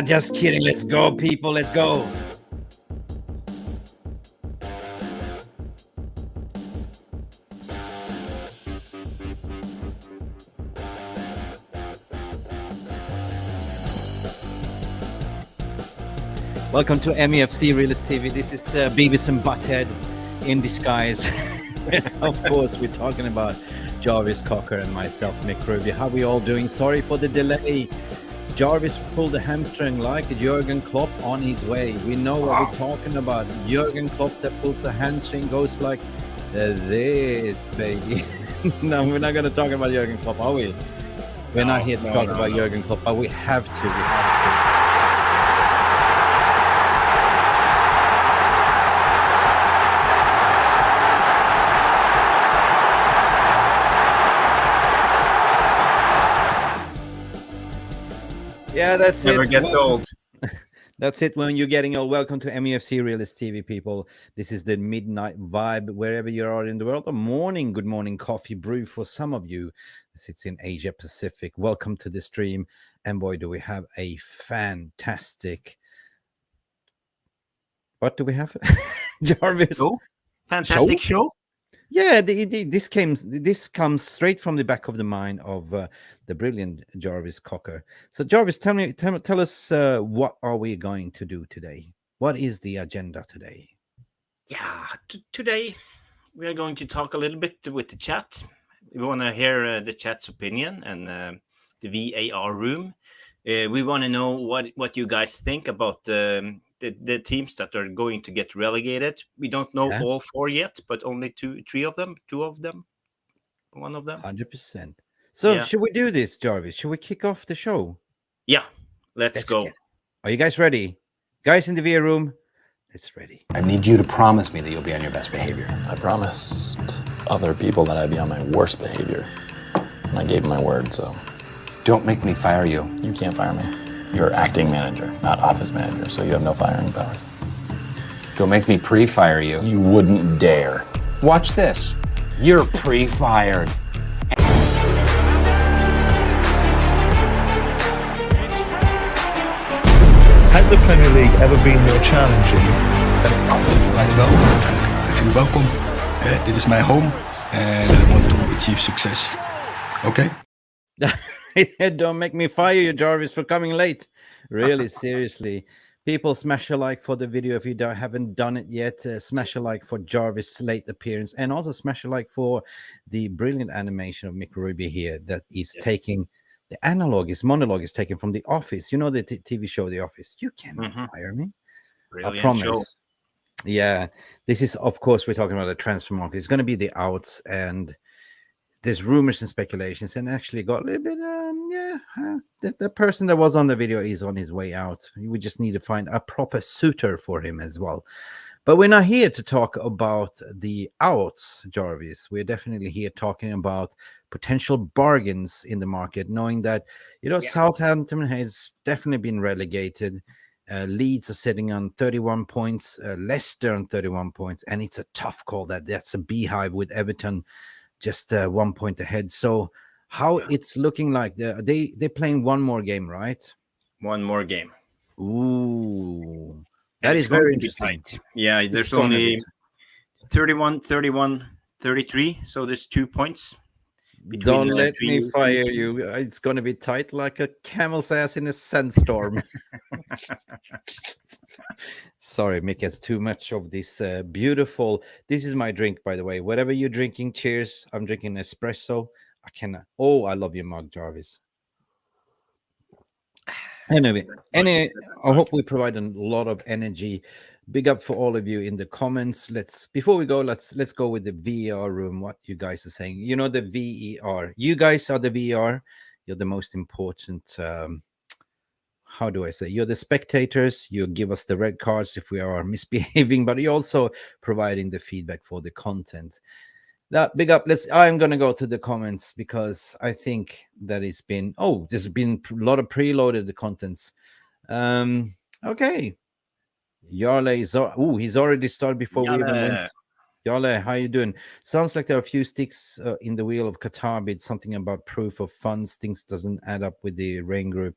Just kidding. Let's go, people. Let's go. Welcome to Mufc Realist TV. This is Beavis and Butthead in disguise. Of course, we're talking about Jarvis Cocker and myself, Mick Ruby. How are we all doing? Sorry for the delay. Jarvis pulled a hamstring like Jurgen Klopp on his way. We know what we're talking about. Jurgen Klopp that pulls a hamstring goes like this, baby. No, we're not going to talk about Jurgen Klopp, are we? We're not here to talk about Jurgen Klopp, but we have to. We have to. Yeah, that's Never gets old. That's it when you're getting old. Welcome to Mufc Realist TV, people. This is the midnight vibe wherever you are in the world. Or morning, good morning, coffee brew for some of you. It's in Asia Pacific. Welcome to the stream. And boy, do we have a fantastic... What do we have? Jarvis? Fantastic show? Yeah, this comes straight from the back of the mind of the brilliant Jarvis Cocker. So, Jarvis, tell us what are we going to do today? What is the agenda today? Yeah, today we are going to talk a little bit with the chat. We want to hear the chat's opinion and the VAR room. We want to know what you guys think about the teams that are going to get relegated. We don't know all four yet, but only two of them, one of them. 100%. So should we do this, Jarvis? Should we kick off the show? Yeah, let's go. Are you guys ready? Guys in the VAR room, it's ready. I need you to promise me that you'll be on your best behavior. I promised other people that I'd be on my worst behavior. And I gave my word, so... Don't make me fire you. You can't fire me. You're acting manager, not office manager, so you have no firing powers. Don't make me pre-fire you. You wouldn't dare. Watch this. You're pre-fired. Has the Premier League ever been more challenging? I feel welcome. Dit is mijn home and I want to achieve success. Okay? Don't make me fire you, Jarvis, for coming late. Really, seriously. People, smash a like for the video if you haven't done it yet. Smash a like for Jarvis' late appearance. And also smash a like for the brilliant animation of Mick Ruby here that is taking... The monologue is taken from The Office. You know the TV show The Office. You cannot fire me. Brilliant I promise. Show. Yeah. This is, of course, we're talking about the transfer market. It's going to be the outs and... There's rumors and speculations, and actually got a little bit, the person that was on the video is on his way out. We just need to find a proper suitor for him as well. But we're not here to talk about the outs, Jarvis. We're definitely here talking about potential bargains in the market, knowing that, Southampton has definitely been relegated. Leeds are sitting on 31 points, Leicester on 31 points, and it's a tough call. That's a beehive with Everton just 1 point ahead. So how it's looking like they're playing one more game, right? One more game. Ooh, that is very interesting. Yeah, there's only 31, 33. So there's 2 points. Don't let me fire you. It's going to be tight like a camel's ass in a sandstorm. Sorry, Mick has too much of this beautiful. This is my drink, by the way. Whatever you're drinking, cheers. I'm drinking espresso. I cannot. Oh, I love your mug, Jarvis. Anyway, I hope we provide a lot of energy. Big up for all of you in the comments. Before we go, let's go with the VAR room. What you guys are saying? You know the VAR. You guys are the VAR. You're the most important. How do I say? You're the spectators. You give us the red cards if we are misbehaving, but you're also providing the feedback for the content. Now, big up. I'm going to go to the comments because I think that it's been. Oh, there's been a lot of preloaded contents. Okay. Yarley is. Oh, he's already started before we even went. Jale, how you doing? Sounds like there are a few sticks in the wheel of Qatar bid. Something about proof of funds. Things doesn't add up with the Rain Group.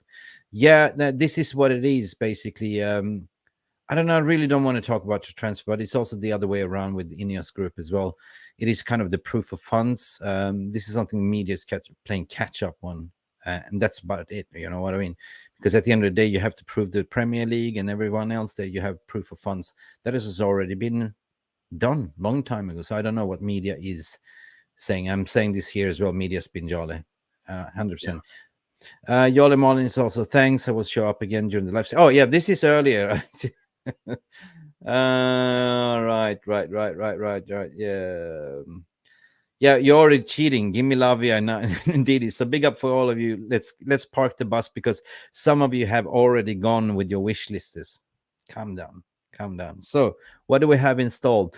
Yeah, this is what it is basically. I don't know. I really don't want to talk about the transfer, but it's also the other way around with Ineos Group as well. It is kind of the proof of funds. This is something media is playing catch up on, and that's about it. You know what I mean? Because at the end of the day, you have to prove the Premier League and everyone else that you have proof of funds. That has already been done long time ago. So I don't know what media is saying. I'm saying this here as well. Media's been jolly, 100%. Jolly Marlin is also thanks. I will show up again during the live stream. Oh yeah, this is earlier. Right. Yeah, you're already cheating. Give me Lavia and NDIDI. So big up for all of you. Let's park the bus because some of you have already gone with your wish lists. Calm down. So what do we have installed?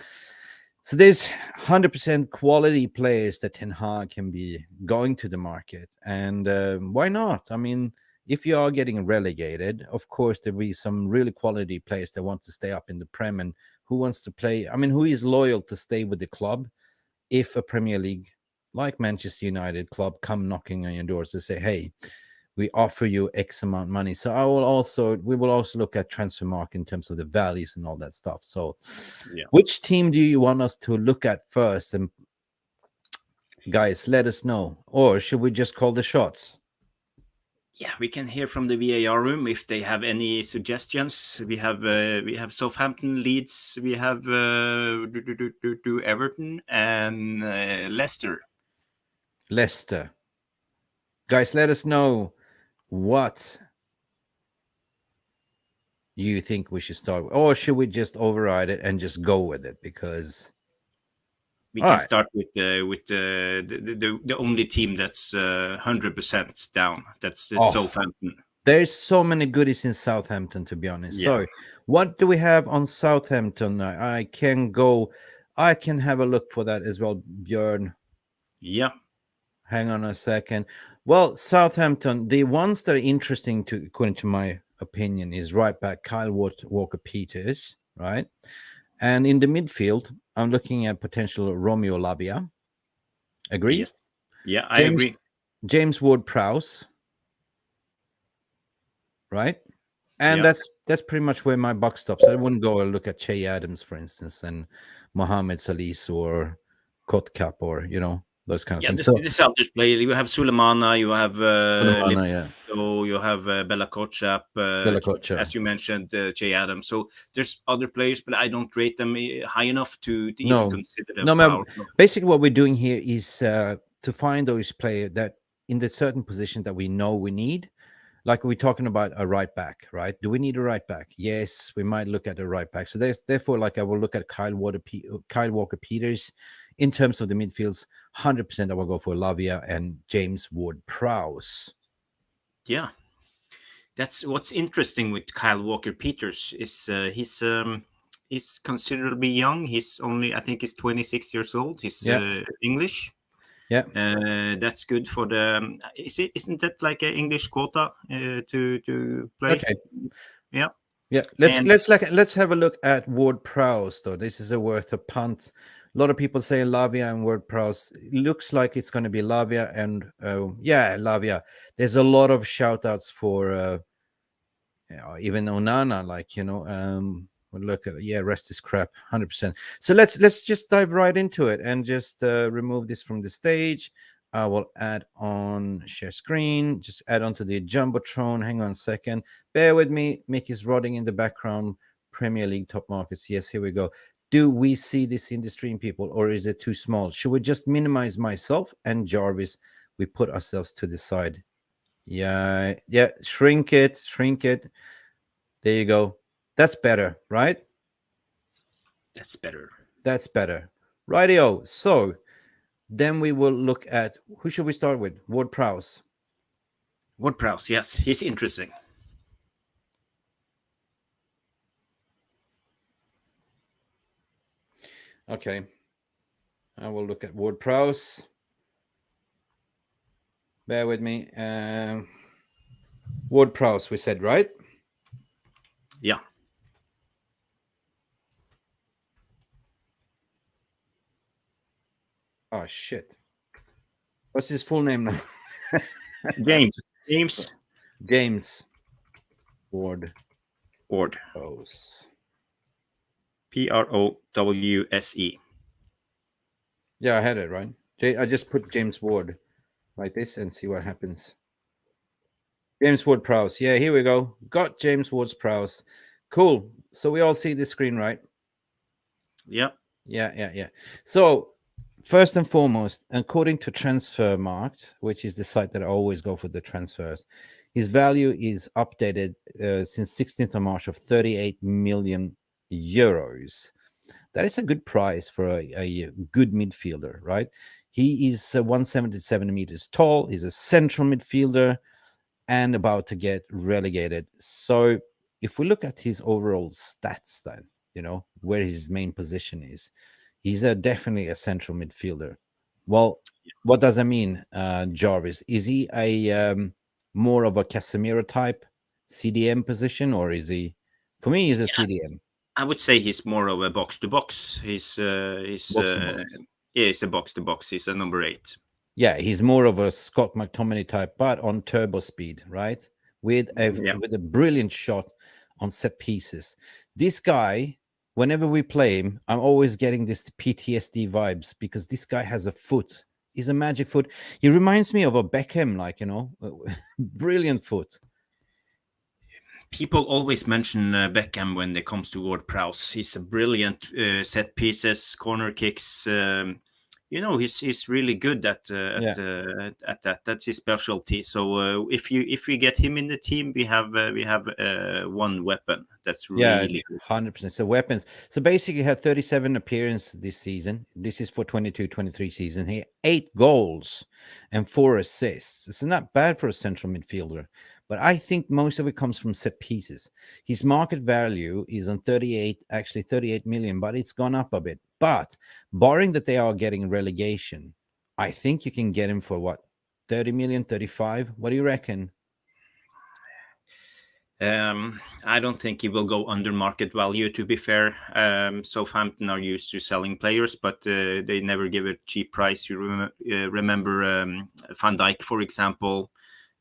So there's 100% quality players that Ten Hag can be going to the market, and why not? I mean, if you are getting relegated, of course, there'll be some really quality players that want to stay up in the Prem, and who wants to play? I mean, who is loyal to stay with the club if a Premier League like Manchester United club come knocking on your doors to say, hey, we offer you X amount of money. So we will also look at transfer market in terms of the values and all that stuff. So which team do you want us to look at first? And guys, let us know. Or should we just call the shots? Yeah, we can hear from the VAR room if they have any suggestions. We have Southampton, Leeds, we have Everton and Leicester. Guys, let us know what you think we should start with, or should we just override it and just go with it? Because we can start with the only team that's 100% down. That's Southampton. There's so many goodies in Southampton, to be honest. Yeah. So what do we have on Southampton? I can have a look for that as well, Björn. Yeah. Hang on a second. Well, Southampton, the ones that are interesting according to my opinion, is right back Kyle Walker-Peters, right? And in the midfield, I'm looking at potential Romeo Lavia. Agree? Yes. Yeah, I agree. James Ward-Prowse, right? And that's pretty much where my buck stops. I wouldn't go and look at Che Adams, for instance, and Mohamed Salis or Kotkap or, those kind of things. This other player, you have Sulemana, you have you have Bella Kotchap, as you mentioned, Che Adams. So there's other players, but I don't rate them high enough to even consider them. No, basically what we're doing here is to find those players that in the certain position that we know we need. Like we're talking about a right back, right? Do we need a right back? Yes, we might look at a right back. So therefore, like I will look at Kyle Walker-Peters. In terms of the midfields, 100% I will go for Lavia and James Ward-Prowse. Yeah, that's what's interesting with Kyle Walker-Peters is he's considerably young. I think he's 26 years old. He's English. Yeah, that's good for the. Isn't that like an English quota to play? Okay. Yeah. Yeah. Let's have a look at Ward-Prowse though. This is worth a punt. A lot of people say Lavia and Ward-Prowse. It looks like it's going to be Lavia and Lavia. There's a lot of shout outs for even Onana, look at rest is crap, 100%. So let's just dive right into it and just remove this from the stage. I will add on share screen, just add on to the Jumbotron. Hang on a second. Bear with me. Mick is rotting in the background. Premier League top markets. Yes, here we go. Do we see this in the stream, people, or is it too small? Should we just minimize myself and Jarvis? We put ourselves to the side. Yeah. Shrink it. There you go. That's better, right? That's better. Rightio. So then we will look at who should we start with? Ward-Prowse. Ward-Prowse, yes, he's interesting. Okay. I will look at Ward-Prowse. Bear with me. Ward-Prowse, we said, right? Yeah. Oh shit! What's his full name now? James James Ward. Ward. Prowse. PROUSE. Yeah, I had it right. I just put James Ward like this and see what happens. James Ward-Prowse. Yeah, here we go. Got James Ward-Prowse. Cool. So we all see the screen, right? Yeah. Yeah. So first and foremost, according to Transfermarkt, which is the site that I always go for the transfers, his value is updated since 16th of March of 38 million euros. That is a good price for a good midfielder, right? He is 177 meters tall. He's a central midfielder and about to get relegated. So if we look at his overall stats, then, where his main position is, he's definitely a central midfielder. Well, what does that mean, Jarvis? Is he a more of a Casemiro type CDM position, or is he? For me, he's a CDM. I would say he's more of a box to box. He's a box to box. He's a number 8. Yeah, he's more of a Scott McTominay type, but on turbo speed, right? With a brilliant shot on set pieces. This guy, whenever we play him, I'm always getting this PTSD vibes because this guy has a foot. He's a magic foot. He reminds me of a Beckham, brilliant foot. People always mention Beckham when it comes to Ward-Prowse. He's a brilliant set pieces, corner kicks. He's really good at that. That's his specialty. So if we get him in the team, we have one weapon. That's really 100%. So weapons. So basically, he had 37 appearances this season. This is for 22-23 season. He had 8 goals and 4 assists. It's not bad for a central midfielder. But I think most of it comes from set pieces. His market value is on 38 million, but it's gone up a bit. But barring that they are getting relegation, I think you can get him for what? 30 million, 35? What do you reckon? I don't think he will go under market value, to be fair. Southampton are used to selling players, but they never give a cheap price. You remember Van Dijk, for example.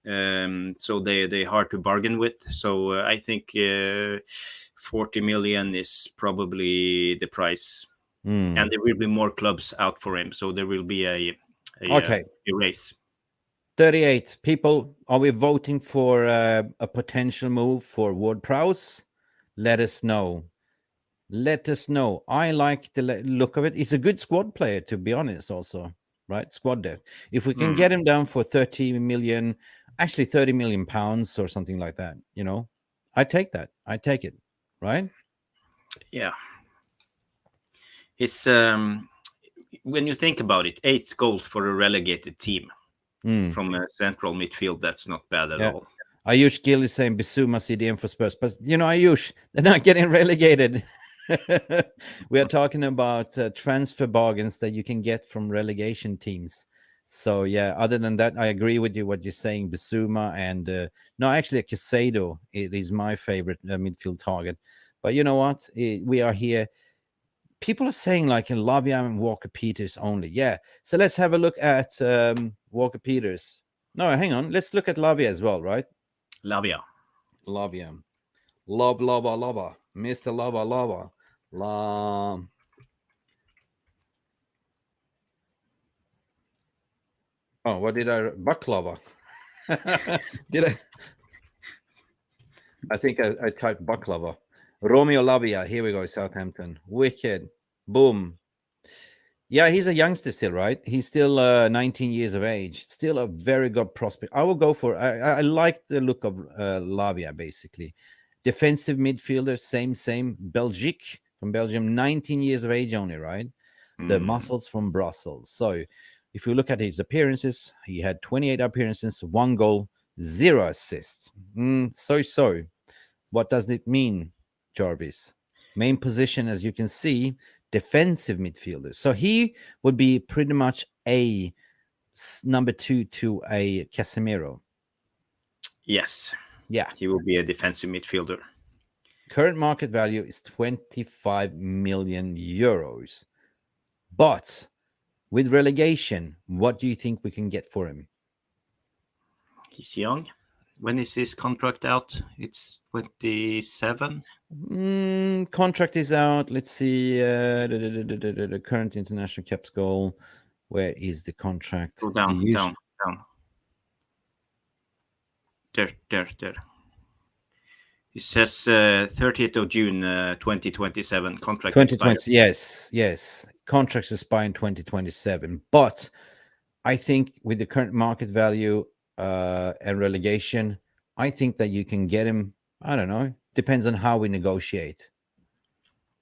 So they're hard to bargain with. So I think 40 million is probably the price. And there will be more clubs out for him. So there will be a race. 38 people. Are we voting for a potential move for Ward-Prowse? Let us know. I like the look of it. He's a good squad player, to be honest, also, right? Squad depth. If we can get him down for 30 million pounds or something like that, I take that. I take it, right? Yeah. It's when you think about it, 8 goals for a relegated team from a central midfield, that's not bad at all. Ayush Gill is saying Bissouma CDM for Spurs, but Ayush, they're not getting relegated. We are talking about transfer bargains that you can get from relegation teams. So yeah, other than that, I agree with you what you're saying, Bissouma, and actually Casado, it is my favorite midfield target. But you know what? We are here. People are saying like in Lavia and Walker-Peters only. Yeah. So let's have a look at Walker-Peters. No, hang on. Let's look at Lavia as well, right? Lavia. Lava. Mr. Lava. Oh, what did I... Baklava. Did I... I think I typed Baklava. Romeo Lavia. Here we go, Southampton. Wicked. Boom. Yeah, he's a youngster still, right? He's still 19 years of age. Still a very good prospect. I will go for... I like the look of Lavia, basically. Defensive midfielder, same. Belgique from Belgium. 19 years of age only, right? The muscles from Brussels. So... if you look at his appearances, he had 28 appearances, 1 goal, 0 assists. So. What does it mean, Jarvis? Main position, as you can see, defensive midfielder. So he would be pretty much a number 2 to a Casemiro. Yes. Yeah. He will be a defensive midfielder. Current market value is 25 million euros. But With relegation, what do you think we can get for him? He's young. When is his contract out? It's 27. Contract is out. Let's see. The current international caps goal. Where is the contract? Go down. There. It says 30th of June 2027. Contract 2020. Yes. Contracts expire in 2027. But I think with the current market value and relegation, I think that you can get him. I don't know. Depends on how we negotiate.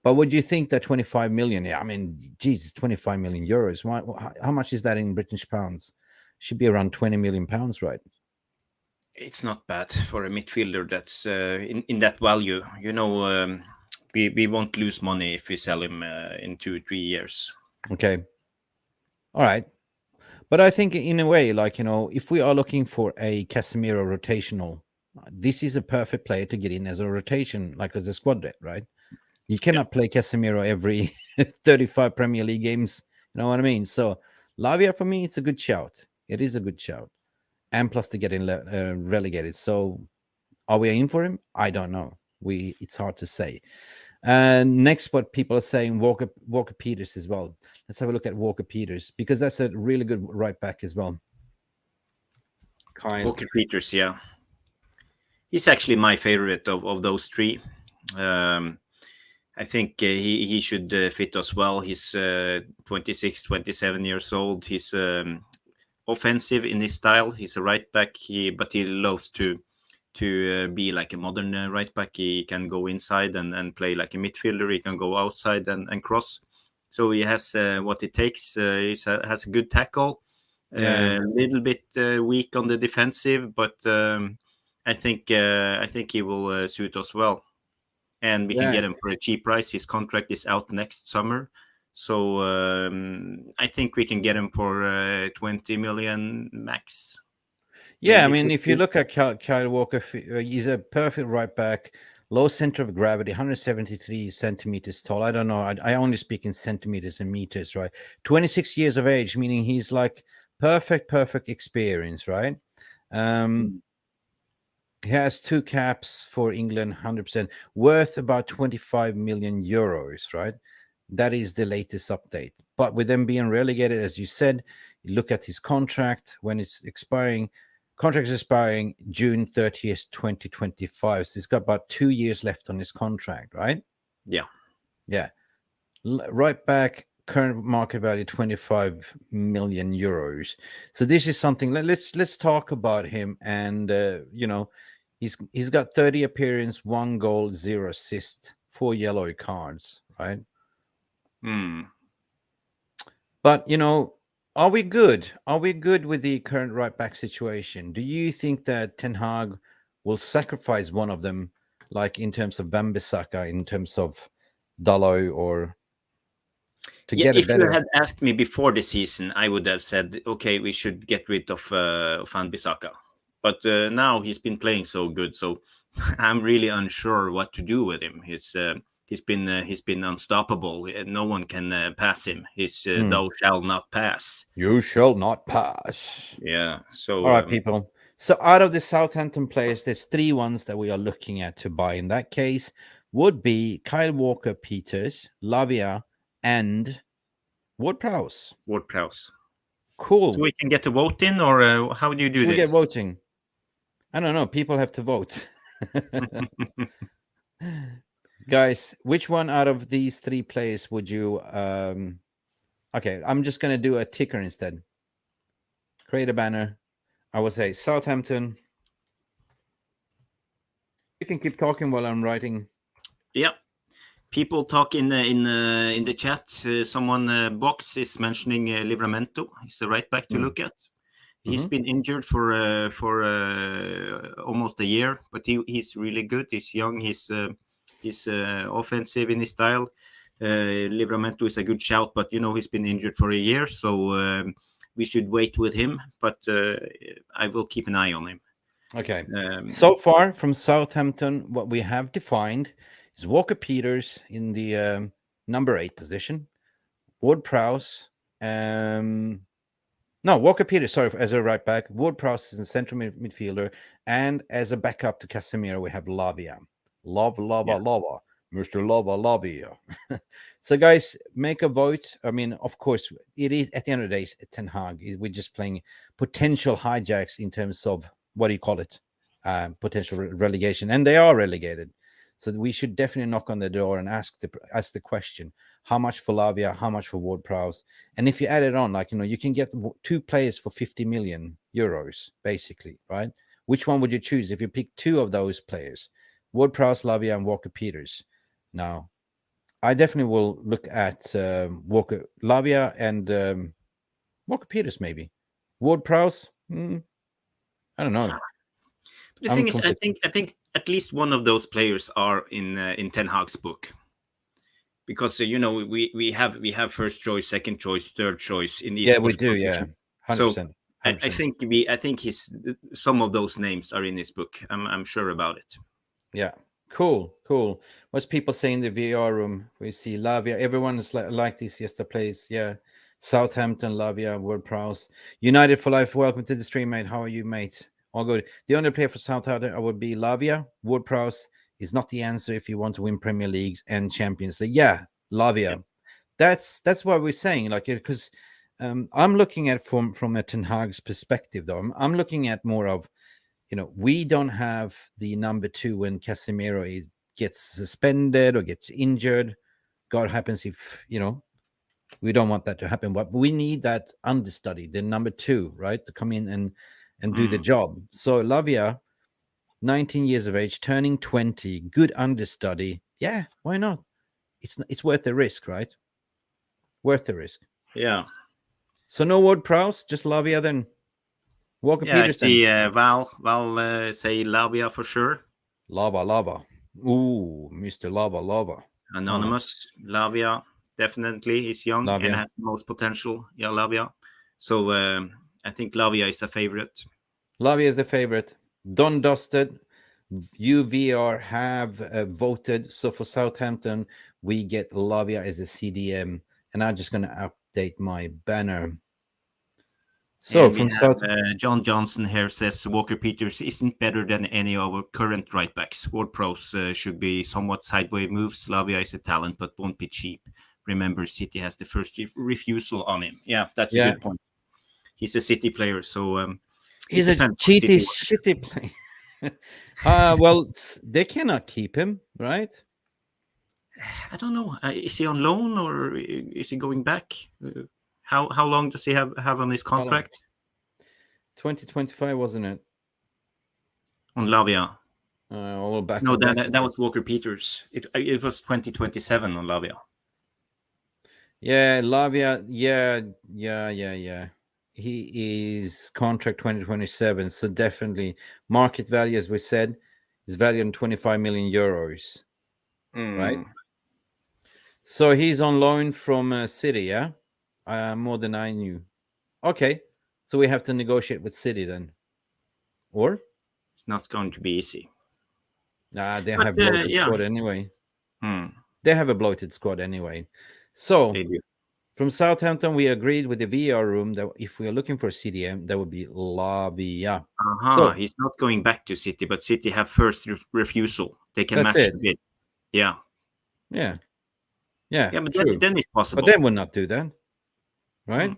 But would you think that 25 million? Yeah, I mean, Jesus, 25 million euros. How much is that in British pounds? Should be around 20 million pounds, right? It's not bad for a midfielder that's in that value. We won't lose money if we sell him in 2-3 years. Okay. All right. But I think in a way, like, if we are looking for a Casemiro rotational, this is a perfect player to get in as a rotation, like as a squad depth, right? You cannot play Casemiro every 35 Premier League games. You know what I mean? So Lavia, for me, it's a good shout. It is a good shout. And plus to get in relegated. So are we in for him? I don't know. It's hard to say. Next, what people are saying, Walker Peters as well. Let's have a look at Walker Peters, because that's a really good right back as well. Walker Peters, yeah. He's actually my favorite of those three. I think he should fit us well. He's 26, 27 years old. He's offensive in his style. He's a right back, but he loves to be like a modern right back. He can go inside and play like a midfielder. He can go outside and cross. So he has what it takes. He has a good tackle. A little bit weak on the defensive, but I think he will suit us well. And we can get him for a cheap price. His contract is out next summer. So I think we can get him for 20 million max. Yeah, I mean, if you look at Kyle Walker, he's a perfect right back, low center of gravity, 173 centimeters tall. I don't know. I only speak in centimeters and meters, right? 26 years of age, meaning he's like perfect experience, right? He has 2 caps for England, 100%, worth about 25 million euros, right? That is the latest update. But with them being relegated, as you said, you look at his contract when it's expiring. Contract is expiring June 30th, 2025. So he's got about 2 years left on his contract, right? Yeah. Right back, current market value 25 million euros. So this is something. Let's talk about him. And he's got 30 appearances, 1 goal, 0 assist, 4 yellow cards, right? But are we good? Are we good with the current right back situation? Do you think that Ten Hag will sacrifice one of them, like in terms of Wan-Bissaka, in terms of Dalot, or to get a better? If you had asked me before the season, I would have said, okay, we should get rid of Wan-Bissaka. But now he's been playing so good, so I'm really unsure what to do with him. He's been unstoppable. No one can pass him. Thou shall not pass. You shall not pass. Yeah. So all right, people. So out of the Southampton players, there's 3 ones that we are looking at to buy. In that case, would be Kyle Walker Peters, Lavia, and Ward-Prowse. Ward-Prowse. Cool. So we can get a vote in, or how do you do Should this? we get voting? I don't know. People have to vote. Guys, which one out of these 3 players would you okay, I'm just going to do a ticker instead. Create a banner. I will say Southampton. You can keep talking while I'm writing. Yeah. People talk in the chat. Someone Box is mentioning Livramento. He's a right back to look at. He's been injured for almost a year, but he's really good. He's young. He's offensive in his style. Livramento is a good shout, but he's been injured for a year, so we should wait with him. But I will keep an eye on him. Okay. So far from Southampton, what we have defined is Walker Peters in the number 8 position, Ward-Prowse No, Walker-Peters, sorry, as a right back. Ward-Prowse is a central midfielder. And as a backup to Casemiro, we have Lavia. Lava. Mr. Lavia. So, guys, make a vote. I mean, of course, it is, at the end of the day, it's Ten Hag. We're just playing potential hijacks in terms of, what do you call it? Potential relegation. And they are relegated. So we should definitely knock on the door and ask the question: how much for Lavia, how much for Ward-Prowse? And if you add it on, like, you can get 2 players for 50 million euros, basically, right? Which one would you choose if you pick 2 of those players? Ward-Prowse, Lavia, and Walker-Peters. Now, I definitely will look at Lavia and Walker-Peters, maybe. Ward-Prowse, I don't know. But the thing is, I think at least one of those players are in Ten Hag's book, because we have first choice, second choice, third choice in these. Yeah, we do. Yeah, 100%. So I think some of those names are in his book. I'm sure about it. Yeah, cool. What's people saying in the VR room? We see Lavia. Everyone is like this yesterday plays. Yeah, Southampton, Lavia, Ward-Prowse, United for Life. Welcome to the stream, mate. How are you, mate? All good. The only player for Southampton would be Lavia. Ward-Prowse is not the answer if you want to win Premier Leagues and Champions League. Yeah, Lavia. Yeah. That's what we're saying. Like, because I'm looking at from a Ten Hag's perspective, though. I'm looking at more of, we don't have the number 2 when Casemiro gets suspended or gets injured. God happens if we don't want that to happen, but we need that understudy, the number 2, right, to come in and do the job. So Lavia, 19 years of age, turning 20, good understudy. Yeah, why not? It's worth the risk, right? Worth the risk. Yeah. So no Ward-Prowse, just Lavia then. Walker-Peters. Yeah, I see Val say Lavia for sure. Lava. Ooh, Mr. Lava. Anonymous. Lavia, definitely. He's young and has the most potential. Yeah, Lavia. So I think Lavia is a favorite. Lavia is the favorite. Done dusted. UVR have voted. So for Southampton, we get Lavia as a CDM. And I'm just going to update my banner. So from John Johnson here says Walker-Peters isn't better than any of our current right backs. Ward-Prowse should be somewhat sideways moves. Lavia is a talent, but won't be cheap. Remember, City has the first refusal on him. Yeah, that's a good point. He's a City player, so he's a shitty player. Well, they cannot keep him, right? I don't know. Is he on loan or is he going back? How long does he have on his contract? 2025, wasn't it? On Lavia. Back. No, that was Walker-Peters. It was 2027 on Lavia. Yeah, Lavia. Yeah. He is contract 2027. So definitely market value, as we said, is valued on 25 million euros. Right? So he's on loan from City, yeah? More than I knew. Okay. So we have to negotiate with City then. Or? It's not going to be easy. They have a bloated squad anyway. They have a bloated squad anyway. So from Southampton, we agreed with the VR room that if we are looking for a CDM, that would be Lavia. So he's not going back to City, but City have first refusal. They can match the bid. Yeah. But then it's possible. But they would not do that. Right?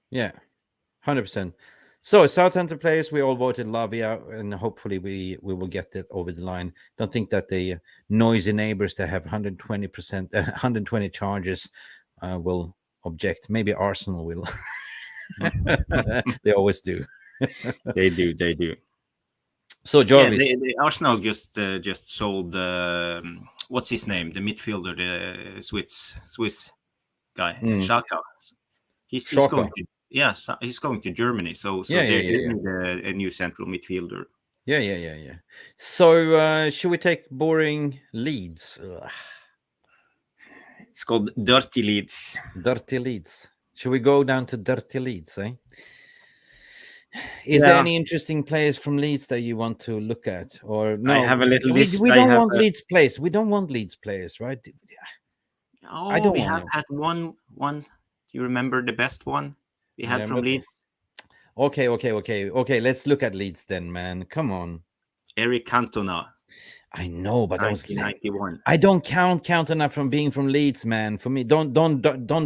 Yeah. 100%. So Southampton players, we all voted Lavia, and hopefully we will get that over the line. Don't think that the noisy neighbors that have 120 charges will object. Maybe Arsenal will. They always do. They do. So Jarvis, the Arsenal just sold what's his name? The midfielder, the Swiss guy, Xhaka. He's going to, he's going to Germany. So they need a new central midfielder. Yeah. So should we take boring Leeds? It's called Dirty Leeds. Dirty Leeds. Should we go down to Dirty Leeds? Is there any interesting players from Leeds that you want to look at, or no? I have a little list. We don't want Leeds players. We don't want Leeds players, right? We have had one Do you remember the best one we had Yeah, from but- Leeds? Okay. Let's look at Leeds then, man. Come on. Eric Cantona, I know, but I was 1991. I don't count Cantona from being from Leeds, man. For me, don't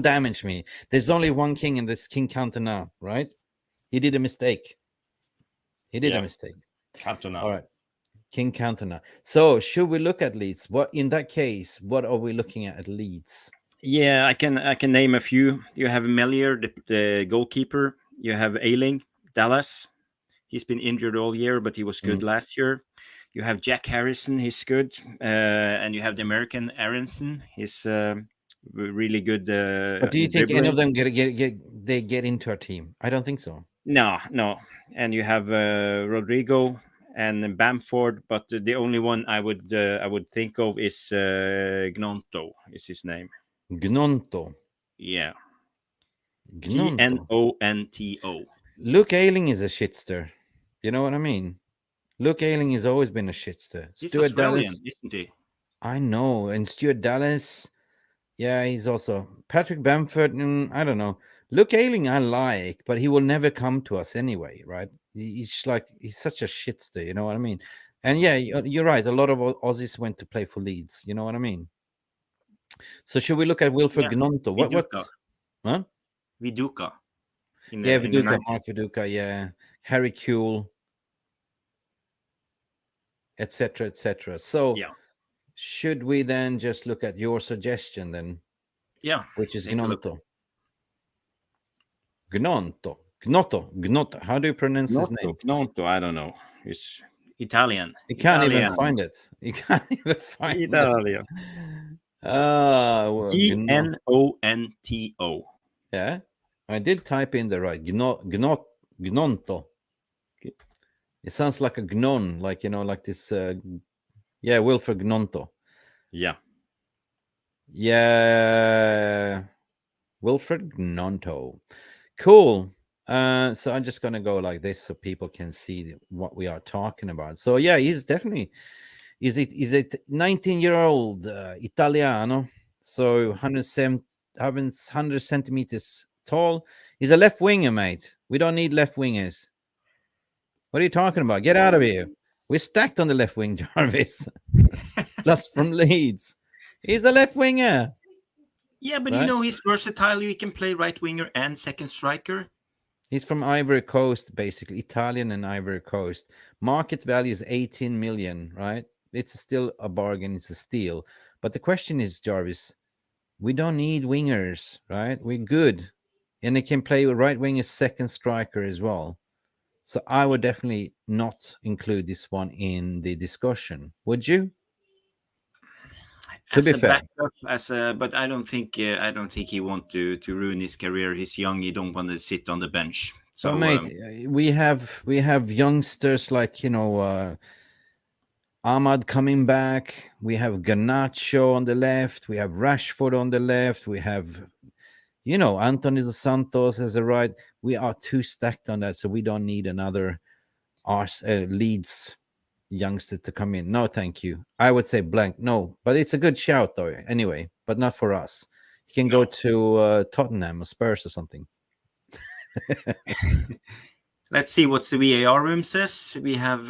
damage me. There's only one king, and this King Cantona, right? He did a mistake. He did Yeah. a mistake. Cantona. All right, King Cantona. So should we look at Leeds? What in that case? What are we looking at Leeds? Yeah, I can name a few. You have Melier, the goalkeeper. You have Ayling, Dallas. He's been injured all year, but he was good last year. You have Jack Harrison. He's good, and you have the American Aronson. He's really good. But do you think any of dribbling. them get into our team? I don't think so. No. And you have Rodrigo and Bamford, but the only one I would think of is Gnonto. Is his name? Gnonto. Yeah, Gnonto. Gnonto. Luke Ayling is a shitster. You know what I mean? Luke Ayling has always been a shitster. He's Stuart Australian, Dallas, isn't he? I know. And Stuart Dallas, yeah, he's also Patrick Bamford. I don't know. Luke Ayling, I like, but he will never come to us anyway, right? He's such a shitster. You know what I mean? And yeah, you're right. A lot of Aussies went to play for Leeds. You know what I mean? So should we look at Wilfred Gnonto? What? Huh? Viduka. Yeah, Viduka, Mark Viduka, yeah, Harry Kuehl, etc. So, Yeah. should we then just look at your suggestion then, Yeah. which is take a look. Gnonto? How do you pronounce his name? Gnonto, I don't know. It's Italian. You can't even Italian. find it. You can't even find it. Italian. Well, Gnonto. yeah, I did type in the right Gnonto. It sounds like a gnon, like like this. Yeah, Wilfred Gnonto. Yeah. Yeah, Wilfred Gnonto. Cool. So I'm just gonna go like this so people can see what we are talking about. So yeah, he's definitely is it 19-year-old Italiano. So 100 centimeters tall. He's a left winger, mate. We don't need left wingers. What are you talking about? Get out of here. We're stacked on the left wing, Jarvis. Plus from Leeds. He's a left winger. Yeah, but Right? he's versatile. He can play right winger and second striker. He's from Ivory Coast, basically. Italian and Ivory Coast. Market value is 18 million, right? It's still a bargain. It's a steal. But the question is, Jarvis, we don't need wingers, right? We're good. And they can play right winger, second striker as well. So I would definitely not include this one in the discussion. Would you? As be a fair. backup, but I don't think he wants to ruin his career. He's young. He don't want to sit on the bench. So, So, mate, we have youngsters like Ahmad coming back. We have Garnacho on the left. We have Rashford on the left. We have, Anthony Dos Santos as a right. We are too stacked on that, so we don't need another Leeds youngster to come in. No, thank you. I would say blank. No, but it's a good shout though. Anyway, but not for us. You can go to Tottenham or Spurs or something. let's see what the VAR room says. We have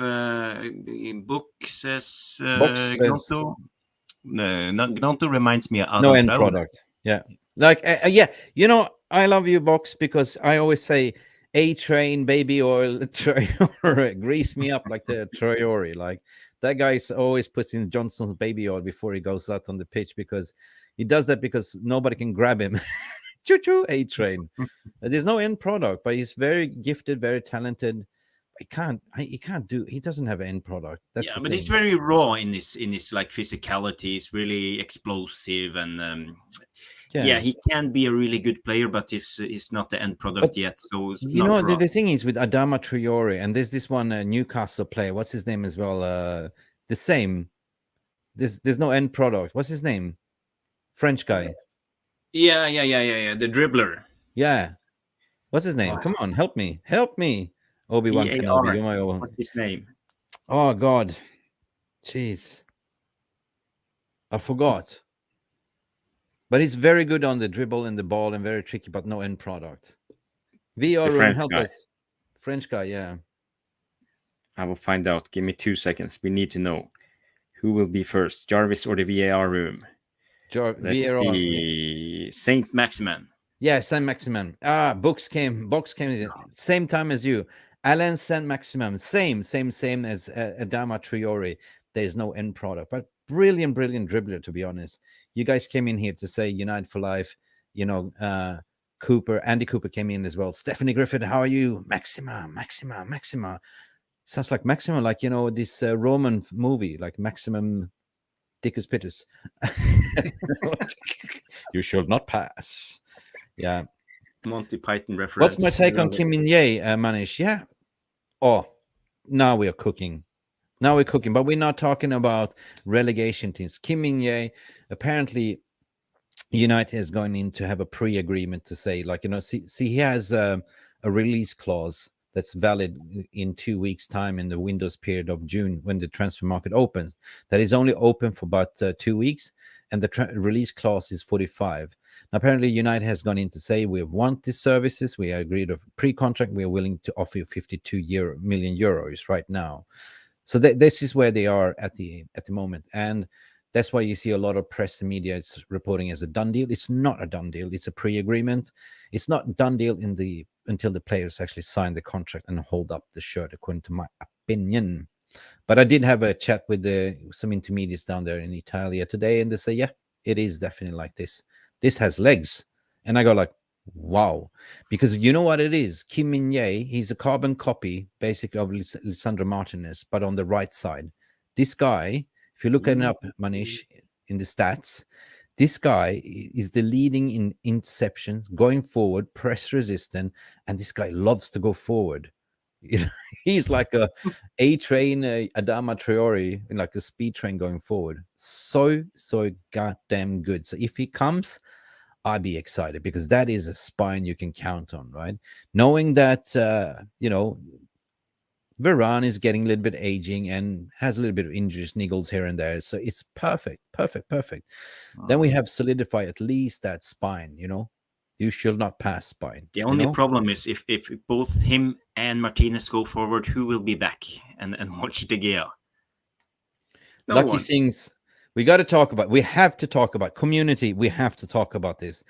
book says Gnonto. Gnonto reminds me of No end product. Yeah. Like, yeah, I love you, Box, because I always say A-Train, baby oil, Traore, grease me up like the Traore. Like, that guy always puts in Johnson's baby oil before he goes out on the pitch because he does that because nobody can grab him. Choo-choo, A-Train. There's no end product, but he's very gifted, very talented. He doesn't have an end product. That's yeah, the but thing. it's very raw in this like physicality. It's really explosive and yeah, he can be a really good player, but he's not the end product yet. So it's not the thing is with Adama Traore, and there's this one Newcastle player. What's his name as well? The same. There's no end product. What's his name? French guy. Yeah. The dribbler. Yeah. What's his name? Come on, help me. Obi-Wan Kenobi. You're my own. What's his name? Oh God. Jeez. I forgot. But he's very good on the dribble and the ball and very tricky, but no end product. VR room, French help guy. us. French guy, yeah. I will find out. Give me 2 seconds. We need to know who will be first, Jarvis or the VAR room. Let's VAR. see. Saint Maximin. Yeah, Saint Maximin. Box came same time as you. Alain Saint Maximin, same as Adama Traore. There's no end product, but brilliant dribbler, to be honest. You guys came in here to say United for life. You know, Andy Cooper came in as well. Stephanie Griffith, how are you? Maxima. Sounds like Maxima, like, you know, this Roman movie, like Maximum Dickus Pittus. You shall not pass. Yeah. Monty Python reference. What's my take on Kim Min-jae, Manish? Yeah. Oh, now we are cooking. But we're not talking about relegation teams. Kim Min-jae, apparently United is going in to have a pre-agreement to say, like, you know, see he has a release clause that's valid in 2 weeks' time in the Windows period of June when the transfer market opens. That is only open for about 2 weeks, and the release clause is 45. Now, apparently, United has gone in to say, we want these services. We agreed a pre-contract. We are willing to offer you 52 million euros right now. So this is where they are at the moment. And that's why you see a lot of press and media is reporting as a done deal. It's not a done deal. It's a pre-agreement. It's not a done deal until the players actually sign the contract and hold up the shirt, according to my opinion. But I did have a chat with some intermediates down there in Italia today, and they say, yeah, it is definitely like this. This has legs. And I go like, wow. Because you know what it is? Kim Min-jae, he's a carbon copy, basically, of Lisandro Martinez, but on the right side. This guy, if you look it up, Manish, in the stats, this guy is the leading in interceptions, going forward, press resistant, and this guy loves to go forward. You know, he's like a train, Adama Traore, like a speed train going forward. So goddamn good. So if he comes, I'd be excited, because that is a spine you can count on, right? Knowing that, you know, Varane is getting a little bit aging and has a little bit of injuries, niggles here and there. So it's perfect. Then we have solidified at least that spine, you know. You should not pass spine. The only problem is if both him and Martinez go forward, who will be back and watch De Gea? Lucky things. We got to talk about. We have to talk about community. We have to talk about this.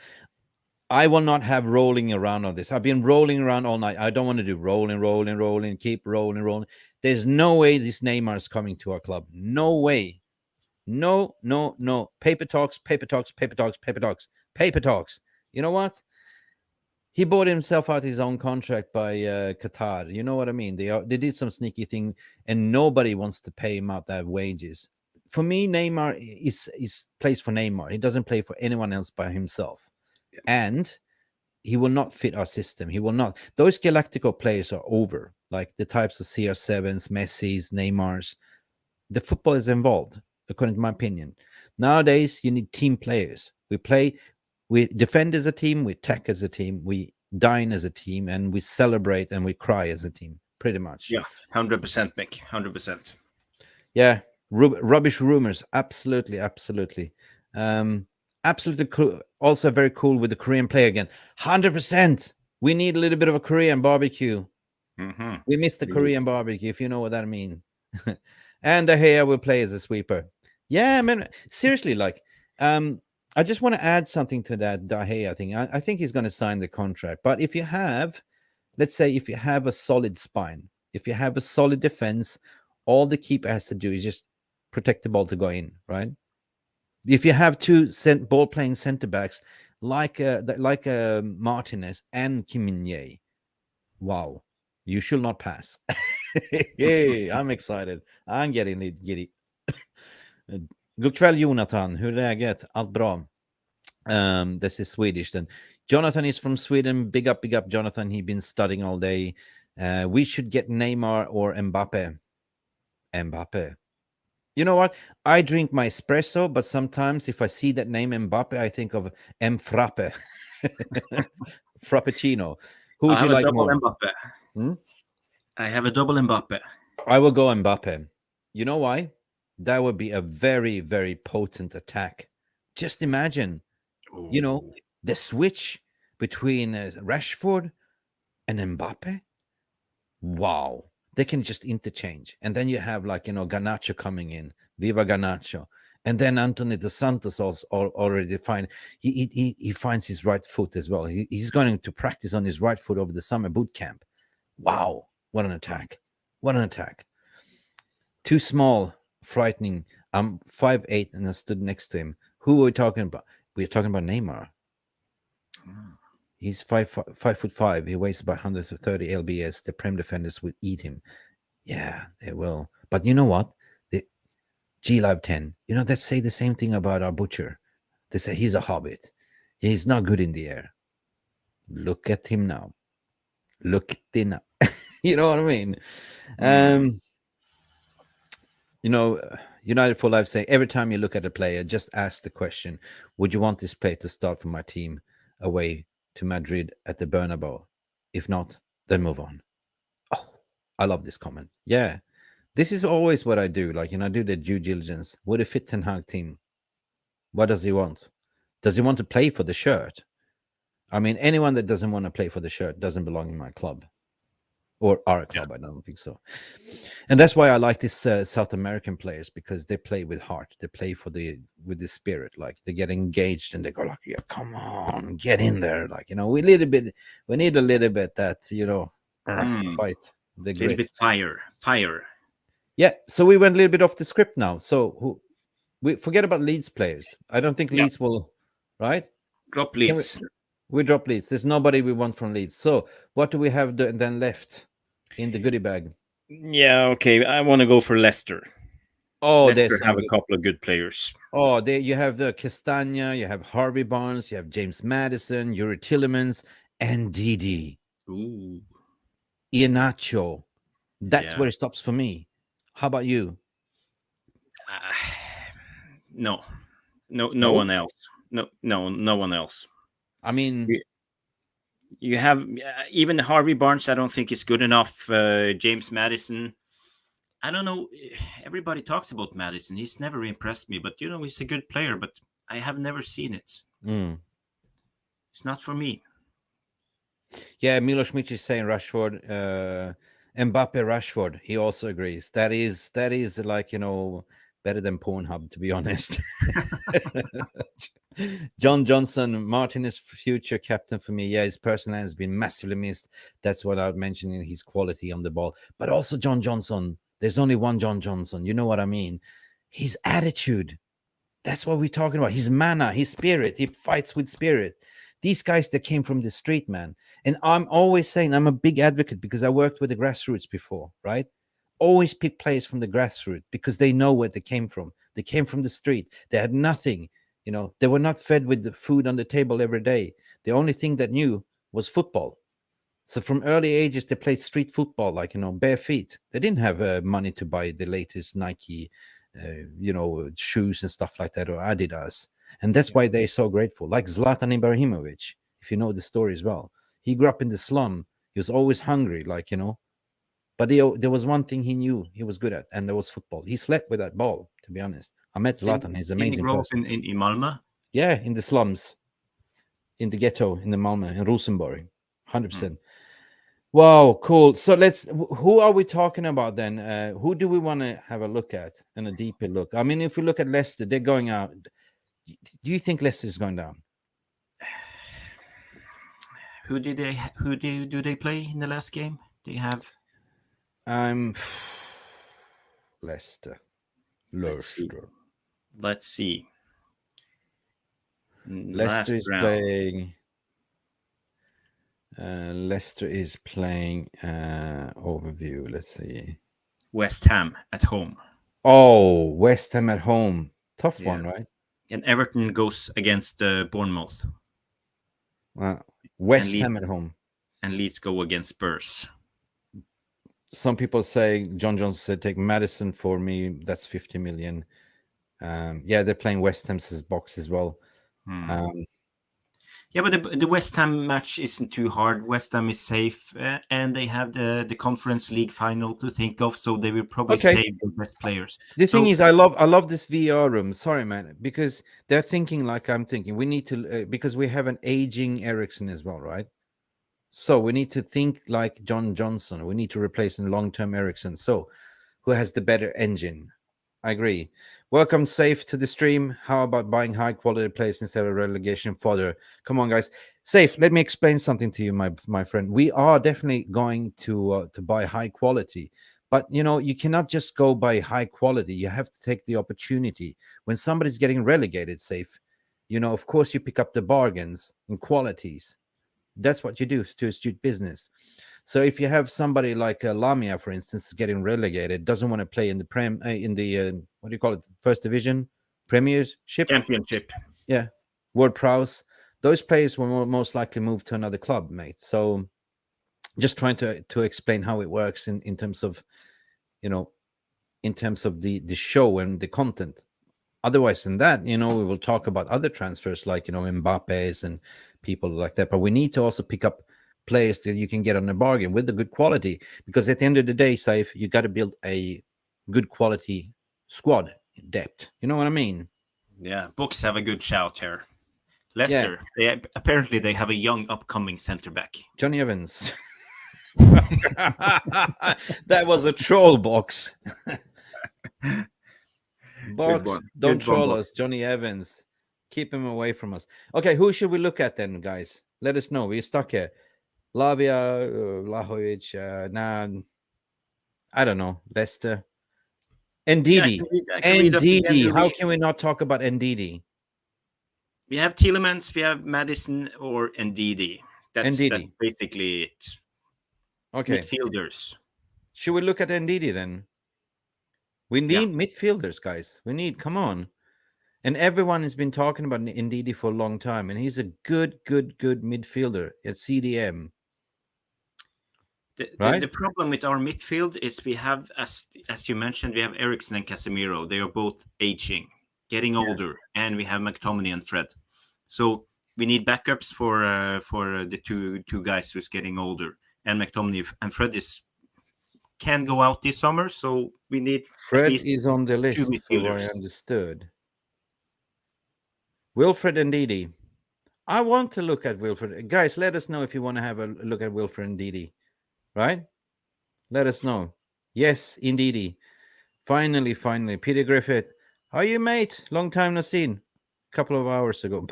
I will not have rolling around on this. I've been rolling around all night. I don't want to do rolling, keep rolling. There's no way this Neymar is coming to our club. No way. No. Paper talks. You know what? He bought himself out his own contract by Qatar. You know what I mean? They did some sneaky thing, and nobody wants to pay him out their wages. For me, Neymar is plays for Neymar. He doesn't play for anyone else by himself. Yeah. And he will not fit our system. He will not. Those Galactico players are over, like the types of CR7s, Messi's, Neymar's. The football is involved, according to my opinion. Nowadays, you need team players. We defend as a team, we attack as a team, we dine as a team, and we celebrate and we cry as a team, pretty much. Yeah, 100%, Mick, 100%. Yeah, rubbish rumors, absolutely. Absolutely cool. Also very cool with the Korean player again. 100%. We need a little bit of a Korean barbecue. Mm-hmm. We miss the Korean barbecue, if you know what that means. And De Gea will play as a sweeper. Yeah, man. Seriously, like, I just want to add something to that De Gea thing. I think he's going to sign the contract. But if you have, let's say, if you have a solid spine, if you have a solid defense, all the keeper has to do is just protect the ball to go in, right? If you have two ball-playing centre-backs like Martinez and Kim Min-jae, wow, you should not pass. Hey, I'm excited. I'm getting giddy. God kväll, Jonathan. Hur är läget? Allt bra. This is Swedish then. Jonathan is from Sweden. Big up, Jonathan. He's been studying all day. We should get Neymar or Mbappe. You know what? I drink my espresso, but sometimes if I see that name Mbappe, I think of M. Frappe. Frappuccino. Who would you like more? Mbappe. I have a double Mbappe. I will go Mbappe. You know why? That would be a very, very potent attack. Just imagine You know, the switch between Rashford and Mbappe. Wow. They can just interchange. And then you have like, Garnacho coming in. Viva Garnacho. And then Anthony Dos Santos also already find he finds his right foot as well. He's going to practice on his right foot over the summer boot camp. Wow. What an attack. What an attack. Too small, frightening. I'm 5'8" and I stood next to him. Who are we talking about? We're talking about Neymar. He's 5'5". He weighs about 130 lbs. The Prem defenders would eat him. Yeah, they will. But you know what? The G-Live 10, they say the same thing about our butcher. They say he's a hobbit. He's not good in the air. Look at him now. Look at him now. You know what I mean? United for Life say, every time you look at a player, just ask the question, would you want this player to start for my team away to Madrid at the Bernabeu? If not, then move on. Oh, I love this comment. Yeah, this is always what I do. Like, I do the due diligence. Would a fit Ten Hag team? What does he want? Does he want to play for the shirt? I mean, anyone that doesn't want to play for the shirt doesn't belong in my club. Or our club, yeah. I don't think so. And that's why I like this South American players, because they play with heart. They play with the spirit. Like, they get engaged and they go like, yeah, come on, get in there. Like, we need a little bit that, fight. The little bit fire. Yeah, so we went a little bit off the script now. So we forget about Leeds players. I don't think Leeds will, right? Drop Leeds. We drop Leeds. There's nobody we want from Leeds. So what do we have then left in the goodie bag? Yeah, okay. I want to go for Leicester. Oh, Leicester have a couple of good players. Oh, you have the Castagne, you have Harvey Barnes, you have James Maddison, Youri Tielemans, NDIDI. Ooh. Iheanacho. That's where it stops for me. How about you? No one else. No one else. I mean, you have even Harvey Barnes. I don't think is good enough. James Maddison. I don't know. Everybody talks about Maddison. He's never impressed me, but he's a good player. But I have never seen it. It's not for me. Yeah, Milos Mic is saying Rashford, Mbappe, Rashford. He also agrees. That is like better than Pornhub, to be honest. John Johnson, Martin is future captain for me. Yeah, his personality has been massively missed. That's what I was mentioning, his quality on the ball. But also John Johnson. There's only one John Johnson. You know what I mean? His attitude. That's what we're talking about. His manner, his spirit. He fights with spirit. These guys that came from the street, man. And I'm always saying I'm a big advocate because I worked with the grassroots before, right? Always pick players from the grassroots because they know where they came from. They came from the street. They had nothing. They were not fed with the food on the table every day. The only thing that knew was football. So from early ages, they played street football, like, bare feet. They didn't have money to buy the latest Nike, shoes and stuff like that, or Adidas. And that's why they're so grateful. Like Zlatan Ibrahimovic, if you know the story as well. He grew up in the slum. He was always hungry, But there was one thing he knew he was good at, and that was football. He slept with that ball, to be honest. I met Zlatan. He's amazing. Did he grow up in Malmö? Yeah, in the slums, in the ghetto, in the Malmö, in Rosenborg, 100%. Wow, cool. So who are we talking about then? Who do we want to have a look at and a deeper look? I mean, if we look at Leicester, they're going out. Do you think Leicester is going down? Who do they play in the last game? They have. Leicester. Let's see. Leicester is playing. Leicester is playing. Overview. Let's see. West Ham at home. Oh, West Ham at home. Tough one, right? And Everton goes against Bournemouth. West Ham at home. And Leeds go against Spurs. Some people say, John Johnson said, take Maddison for me. That's 50 million. Yeah, they're playing West Ham's box as well. Yeah, but the West Ham match isn't too hard. West Ham is safe, and they have the Conference League final to think of, so they will probably Okay. save the best players. The So thing is, I love this VR room. Sorry, man, because they're thinking like I'm thinking. We need to because we have an aging Ericsson as well, right? So we need to think like John Johnson. We need to replace a long-term Ericsson. So who has the better engine? I agree. Welcome, Safe, to the stream. How about buying high-quality players instead of relegation fodder? Come on, guys. Safe, let me explain something to you, my friend. We are definitely going to buy high quality. But, you know, you cannot just go by high quality. You have to take the opportunity. When somebody's getting relegated, Safe, you know, of course, you pick up the bargains and qualities. That's what you do to astute business. So if you have somebody like Lamia, for instance, getting relegated, doesn't want to play in the what do you call it, first division, Premiership, Championship. Yeah, Ward-Prowse. Those players will most likely move to another club, mate. So just trying to explain how it works in terms of, you know, in terms of the show and the content. Otherwise than that, you know, we will talk about other transfers like, you know, Mbappe's and people like that. But we need to also pick up players that you can get on a bargain with the good quality, because at the end of the day, Saif, you got to build a good quality squad depth. You know what I mean? Yeah, books have a good shout here. Leicester, apparently they have a young upcoming centre back. Johnny Evans. That was a troll box. Box, don't troll us, Johnny Evans. Keep him away from us. Okay, who should we look at then, guys? Let us know. We're stuck here. Lavia, Lahovic, I don't know. Leicester. NDIDI. NDIDI. How can we not talk about NDIDI? We have Tielemans, we have Maddison or NDIDI. That's basically it. Okay. Midfielders. Should we look at NDIDI then? We need midfielders, guys. We need, come on. And everyone has been talking about NDIDI for a long time, and he's a good midfielder at CDM. The problem with our midfield is we have, as you mentioned, we have Ericsson and Casemiro. They are both aging, getting older, and we have McTominay and Fred. So we need backups for the two guys who's getting older, and McTominay and Fred can go out this summer. So we need Fred is on the list, for what I understood. Wilfred and Didi. I want to look at Wilfred. Guys, let us know if you want to have a look at Wilfred and Didi. Right? Let us know. Yes, indeedy. Finally. Peter Griffith. How are you, mate? Long time no seen. A couple of hours ago.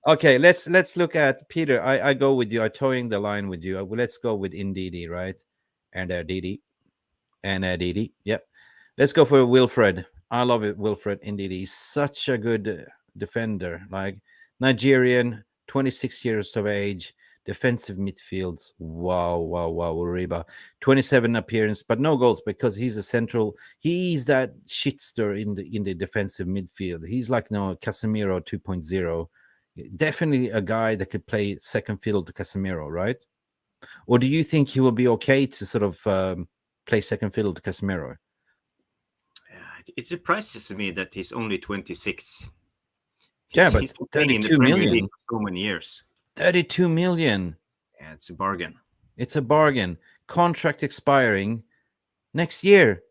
Okay, let's look at Peter. I go with you. I'm towing the line with you. Let's go with NDIDI, right? And Didi. And Didi. Yep. Let's go for Wilfred. I love it, Wilfred NDIDI. Such a good defender. Like Nigerian, 26 years of age. Defensive midfields. Wow. Uriba. 27 appearance, but no goals because he's he's that shitster in the defensive midfield. He's like Casemiro 2.0. Definitely a guy that could play second fiddle to Casemiro, right? Or do you think he will be okay to sort of play second fiddle to Casemiro? It surprises me that he's only 26. But he's 32 million for so many years. 32 million. Yeah, it's a bargain. It's a bargain. Contract expiring next year.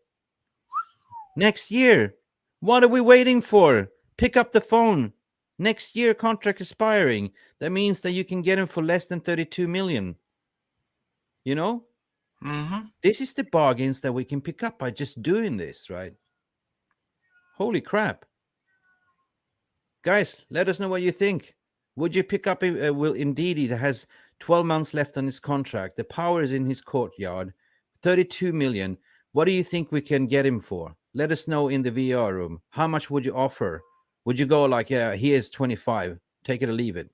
Next year. What are we waiting for? Pick up the phone. Next year, contract expiring. That means that you can get him for less than 32 million. You know? Mm-hmm. This is the bargains that we can pick up by just doing this, right? Holy crap. Guys, let us know what you think. Would you pick up NDIDI that has 12 months left on his contract? The power is in his courtyard. 32 million. What do you think we can get him for? Let us know in the VR room. How much would you offer? Would you go like, yeah, he is 25. Take it or leave it.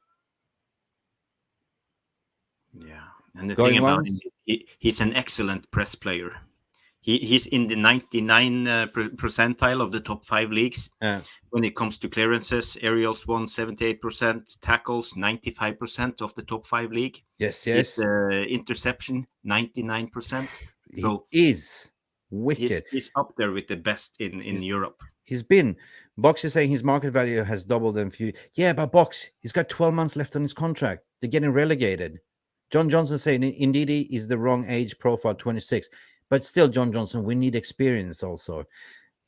Yeah. And the thing about him, he's an excellent press player. He's in the 99 percentile of the top 5 leagues. When it comes to clearances, aerials won 78%, tackles 95% of the top 5 league. Yes. Interception 99%. So he is wicked. He's up there with the best in Europe. He's been Box is saying his market value has doubled in few. Yeah, but Box, he's got 12 months left on his contract. They're getting relegated. John Johnson saying NDIDI is the wrong age profile, 26. But still, John Johnson, we need experience also.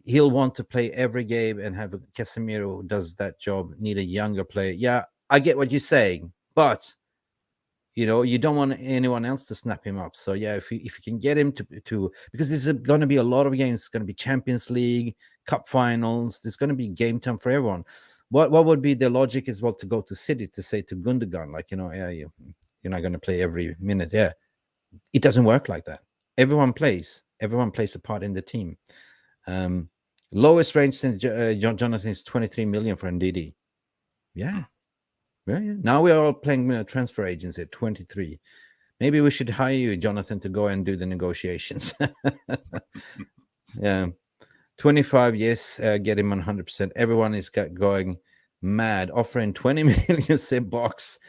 He'll want to play every game and have a Casemiro who does that job, need a younger player. Yeah, I get what you're saying, but you don't want anyone else to snap him up. So yeah, if you can get him to because there's going to be a lot of games. It's going to be Champions League, Cup finals. There's going to be game time for everyone. What would be the logic as well to go to City to say to Gundogan, like, yeah, you're not going to play every minute. Yeah, it doesn't work like that. Everyone plays a part in the team. Lowest range since Jonathan is 23 million for NDIDI. Yeah. Now we are all playing transfer agents at 23. Maybe we should hire you, Jonathan, to go and do the negotiations. Yeah. 25, yes, get him 100%. Everyone is going mad. Offering 20 million, say Box.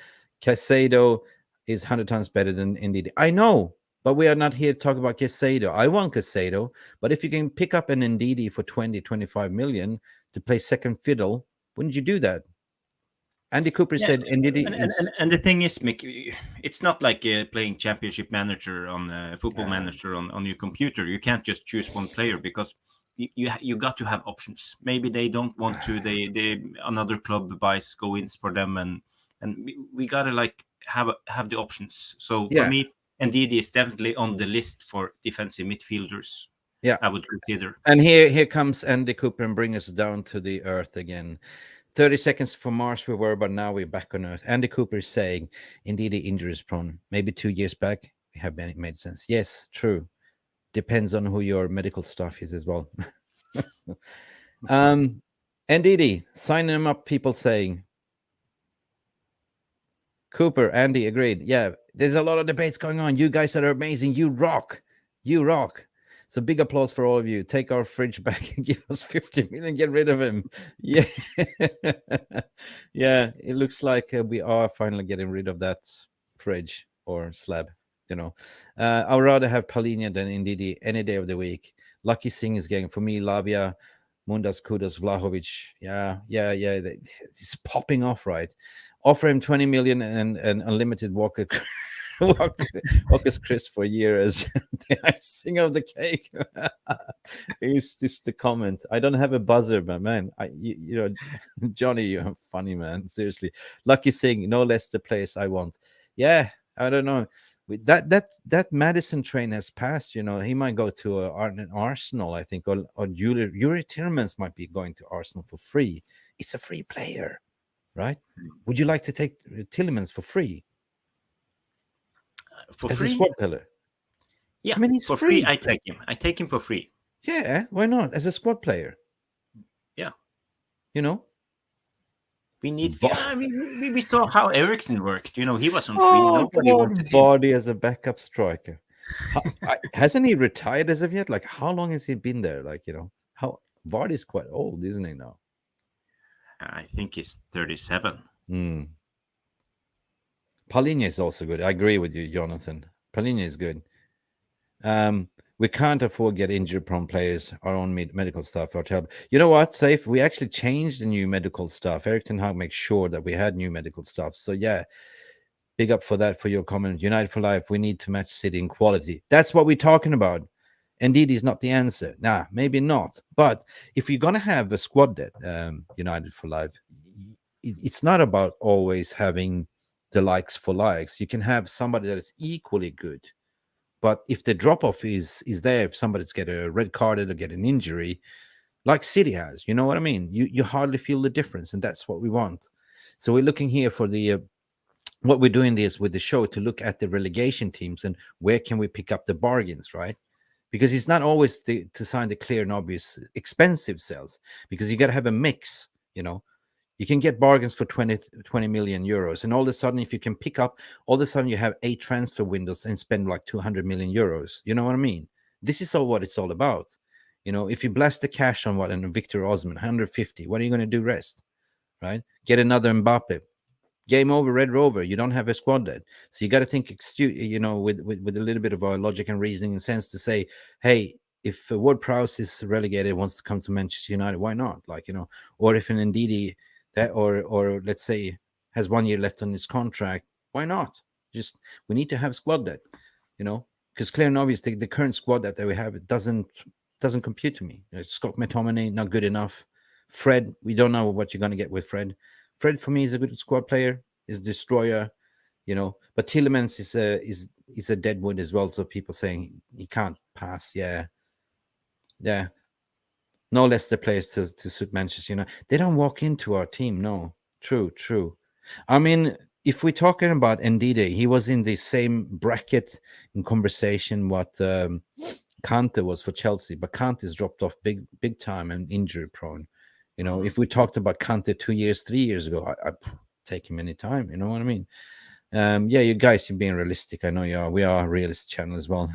Caicedo is 100 times better than NDIDI. I know, but we are not here to talk about Caicedo. I want Caicedo, but if you can pick up an NDIDI for 20, 25 million to play second fiddle, wouldn't you do that? Andy Cooper said NDIDI and the thing is, Mick, it's not like playing Championship Manager on Football Manager on your computer. You can't just choose one player because you got to have options. Maybe they don't want to. They another club buys go-ins for them, and we gotta like have the options. So for me, NDIDI is definitely on the list for defensive midfielders. Yeah, I would consider. And here comes Andy Cooper and bring us down to the earth again. 30 seconds for Mars we were, but now we're back on Earth. Andy Cooper is saying, NDIDI injuries prone. Maybe 2 years back, we have made sense. Yes, true. Depends on who your medical staff is as well. NDIDI, signing him up, people saying. Cooper, Andy, agreed. Yeah, there's a lot of debates going on. You guys are amazing. You rock. You rock. So big applause for all of you. Take our fridge back and give us 50 million. Get rid of him. Yeah. Yeah, it looks like we are finally getting rid of that fridge or slab, I would rather have Palhinha than NDIDI any day of the week. Lucky Singh is getting, for me, Lavia, Mundas, Kudos, Vlahovic. Yeah. It's popping off, right? Offer him 20 million and unlimited Walker's Chris for a year as the icing of the cake. Is this the comment? I don't have a buzzer, but man, Johnny, you're funny, man. Seriously, Lucky Singh, no Leicester players I want. Yeah, I don't know. That Maddison train has passed. He might go to an Arsenal, I think, or Youri Tielemans might be going to Arsenal for free. It's a free player, right? Would you like to take Tielemans for free? For as free? A squad player. Yeah, I mean, he's for free. I take him. I take him for free. Yeah, why not? As a squad player. Yeah. We need. We saw how Ericsson worked. He was on free. Nobody wanted Vardy as a backup striker. Hasn't he retired as of yet? Like, how long has he been there? Like, how Vardy's quite old, isn't he now? I think he's 37. Palhinha is also good. I agree with you, Jonathan. Palhinha is good. We can't afford to get injury-prone players. Our own medical staff are terrible. You know what, Safe? We actually changed the new medical staff. Eric Ten Hag makes sure that we had new medical staff. So, yeah, big up for that, for your comment. United for Life, we need to match City in quality. That's what we're talking about. NDIDI is not the answer. Nah, maybe not. But if you're going to have a squad that United for Life, it's not about always having the likes for likes. You can have somebody that is equally good, but if the drop-off is there, if somebody's get a red carded or get an injury, like City has, you know what I mean? You hardly feel the difference, and that's what we want. So we're looking here for the what we're doing this with the show to look at the relegation teams and where can we pick up the bargains, right? Because it's not always to sign the clear and obvious expensive sales, because you got to have a mix, You can get bargains for 20 million euros. And all of a sudden, if you can pick up, all of a sudden you have 8 transfer windows and spend like 200 million euros. You know what I mean? This is all what it's all about. If you blast the cash on and Victor Osman, 150, what are you going to do rest? Right? Get another Mbappe. Game over, Red Rover. You don't have a squad dead. So you got to think, with a little bit of a logic and reasoning and sense to say, hey, if Ward-Prowse is relegated, wants to come to Manchester United, why not? Like, or if an NDIDI that, or let's say has 1 year left on his contract, why not? Just, we need to have squad depth, because clear and obvious, the current squad that we have, it doesn't compute to me. Scott McTominay, not good enough. Fred, we don't know what you're going to get with Fred. Fred, for me, is a good squad player, is a destroyer, but Tielemans is a deadwood as well. So people saying he can't pass. Yeah. No Leicester players to suit Manchester. They don't walk into our team. No, true. I mean, if we're talking about NDIDI, he was in the same bracket in conversation what Kante was for Chelsea, but Kante's dropped off big time and injury prone. If we talked about Kante 2 years, 3 years ago, I'd take him anytime. You know what I mean? Yeah, you guys, you're being realistic. I know you are. We are a realist channel as well.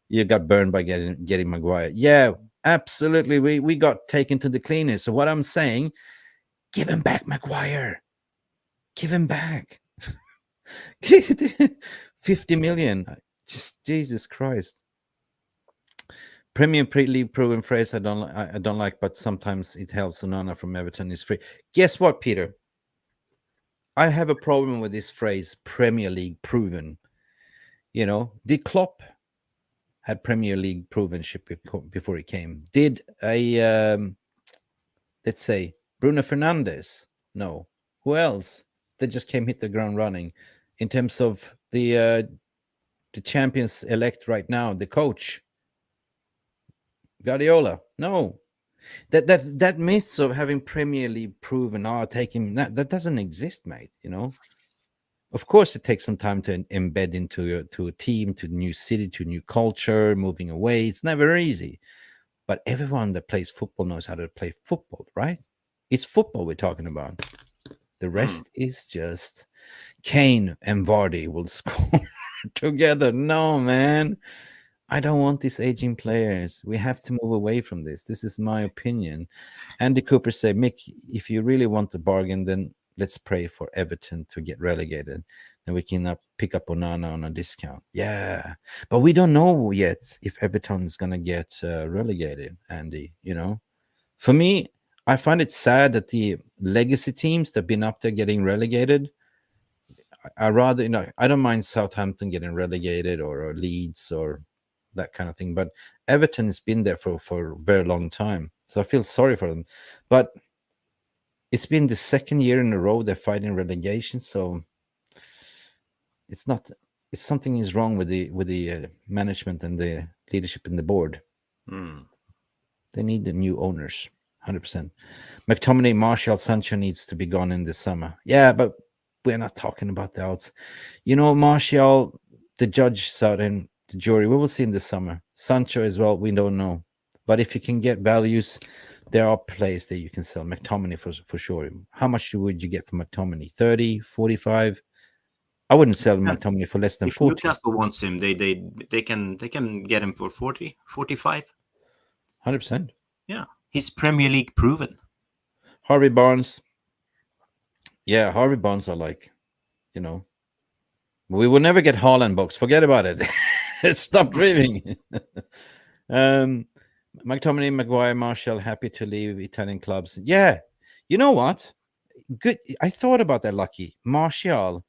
You got burned by getting Maguire. Yeah, absolutely. We got taken to the cleaners. So what I'm saying, give him back, Maguire. Give him back. 50 million. Just Jesus Christ. Premier League proven phrase I don't like, but sometimes it helps. Onana from Everton is free. Guess what, Peter? I have a problem with this phrase, Premier League proven. Did Klopp had Premier League provenship before he came? Did let's say Bruno Fernandes? No. Who else? They just came hit the ground running. In terms of the champions elect right now, the coach Guardiola? No. That myths of having Premier League proven taking that doesn't exist, mate. Of course it takes some time to embed into a team, to a new city, to a new culture, moving away. It's never easy, but everyone that plays football knows how to play football, right? It's football we're talking about. The rest is just Kane and Vardy will score together. No, man. I don't want these aging players. We have to move away from this. This is my opinion. Andy Cooper said, Mick, if you really want a bargain, then let's pray for Everton to get relegated. Then we can pick up Onana on a discount. Yeah. But we don't know yet if Everton is going to get relegated, Andy. For me, I find it sad that the legacy teams that have been up there getting relegated, I rather, I don't mind Southampton getting relegated or Leeds or that kind of thing, but Everton has been there for a very long time, so I feel sorry for them. But it's been the second year in a row they're fighting relegation, so something is wrong with the management and the leadership in the board. They need the new owners, 100%. McTominay, Martial, Sancho needs to be gone in the summer. Yeah, but we're not talking about the outs. Martial, the judge out in the jury, we will see in the summer. Sancho as well, we don't know. But if you can get values, there are players that you can sell. McTominay for sure. How much would you get for McTominay? 30, 45? I wouldn't sell McTominay for less than if 40. Newcastle wants him, they can get him for 40, 45. 100%. Yeah, he's Premier League proven. Harvey Barnes. Yeah, Harvey Barnes are like, we will never get Haaland box. Forget about it. Stop dreaming. McTominay, Maguire, Martial, happy to leave Italian clubs. Yeah, you know what? Good. I thought about that, Lucky. Martial,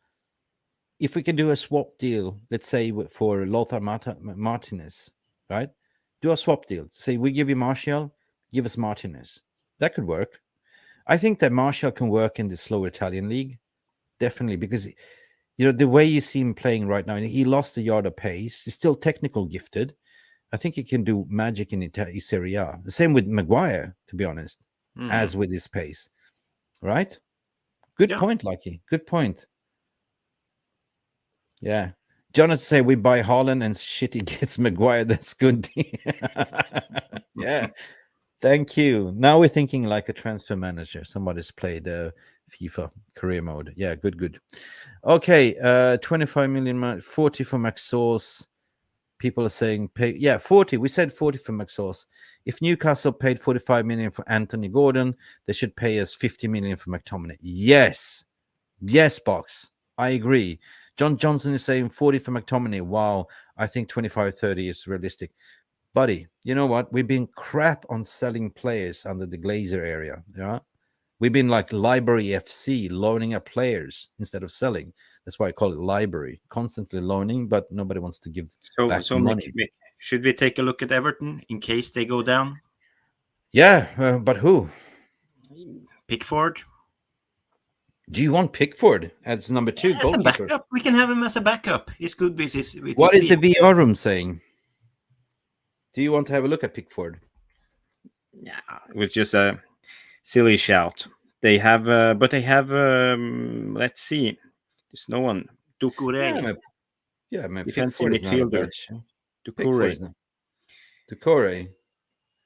if we can do a swap deal, let's say for Lothar Martinez, right? Do a swap deal. Say we give you Martial, give us Martinez. That could work. I think that Martial can work in the slow Italian league. Definitely, because the way you see him playing right now, he lost a yard of pace. He's still technical gifted. I think he can do magic in Serie A. The same with Maguire, to be honest, as with his pace. Right? Good point, Lucky. Good point. Yeah. Jonathan say we buy Haaland and Shitty gets Maguire. That's good. Yeah. Thank you. Now we're thinking like a transfer manager. Somebody's played FIFA career mode. Yeah, good. Okay, 25 million, 40 for Max Source. People are saying pay. Yeah, 40. We said 40 for Max Source. If Newcastle paid 45 million for Anthony Gordon, they should pay us 50 million for McTominay. Yes, Box. I agree. John Johnson is saying 40 for McTominay. Wow, I think 25-30 is realistic. buddy, you know what? We've been crap on selling players under the Glazer area. Yeah, we've been like Library FC, loaning up players instead of selling. That's why I call it Library, constantly loaning, but nobody wants to give back money. Mick, should we take a look at Everton in case they go down? Yeah, but who? Pickford. Do you want Pickford as number 2 As a goalkeeper? backup. We can have him as a backup. He's good with his. What is the VR room saying? Do you want to have a look at Pickford? Yeah, it was just a silly shout. They have, but they have. Let's see. There's no one. Doucouré. Yeah, man. Defensive Pickford is not a midfielder. bitch. Doucouré. Doucouré.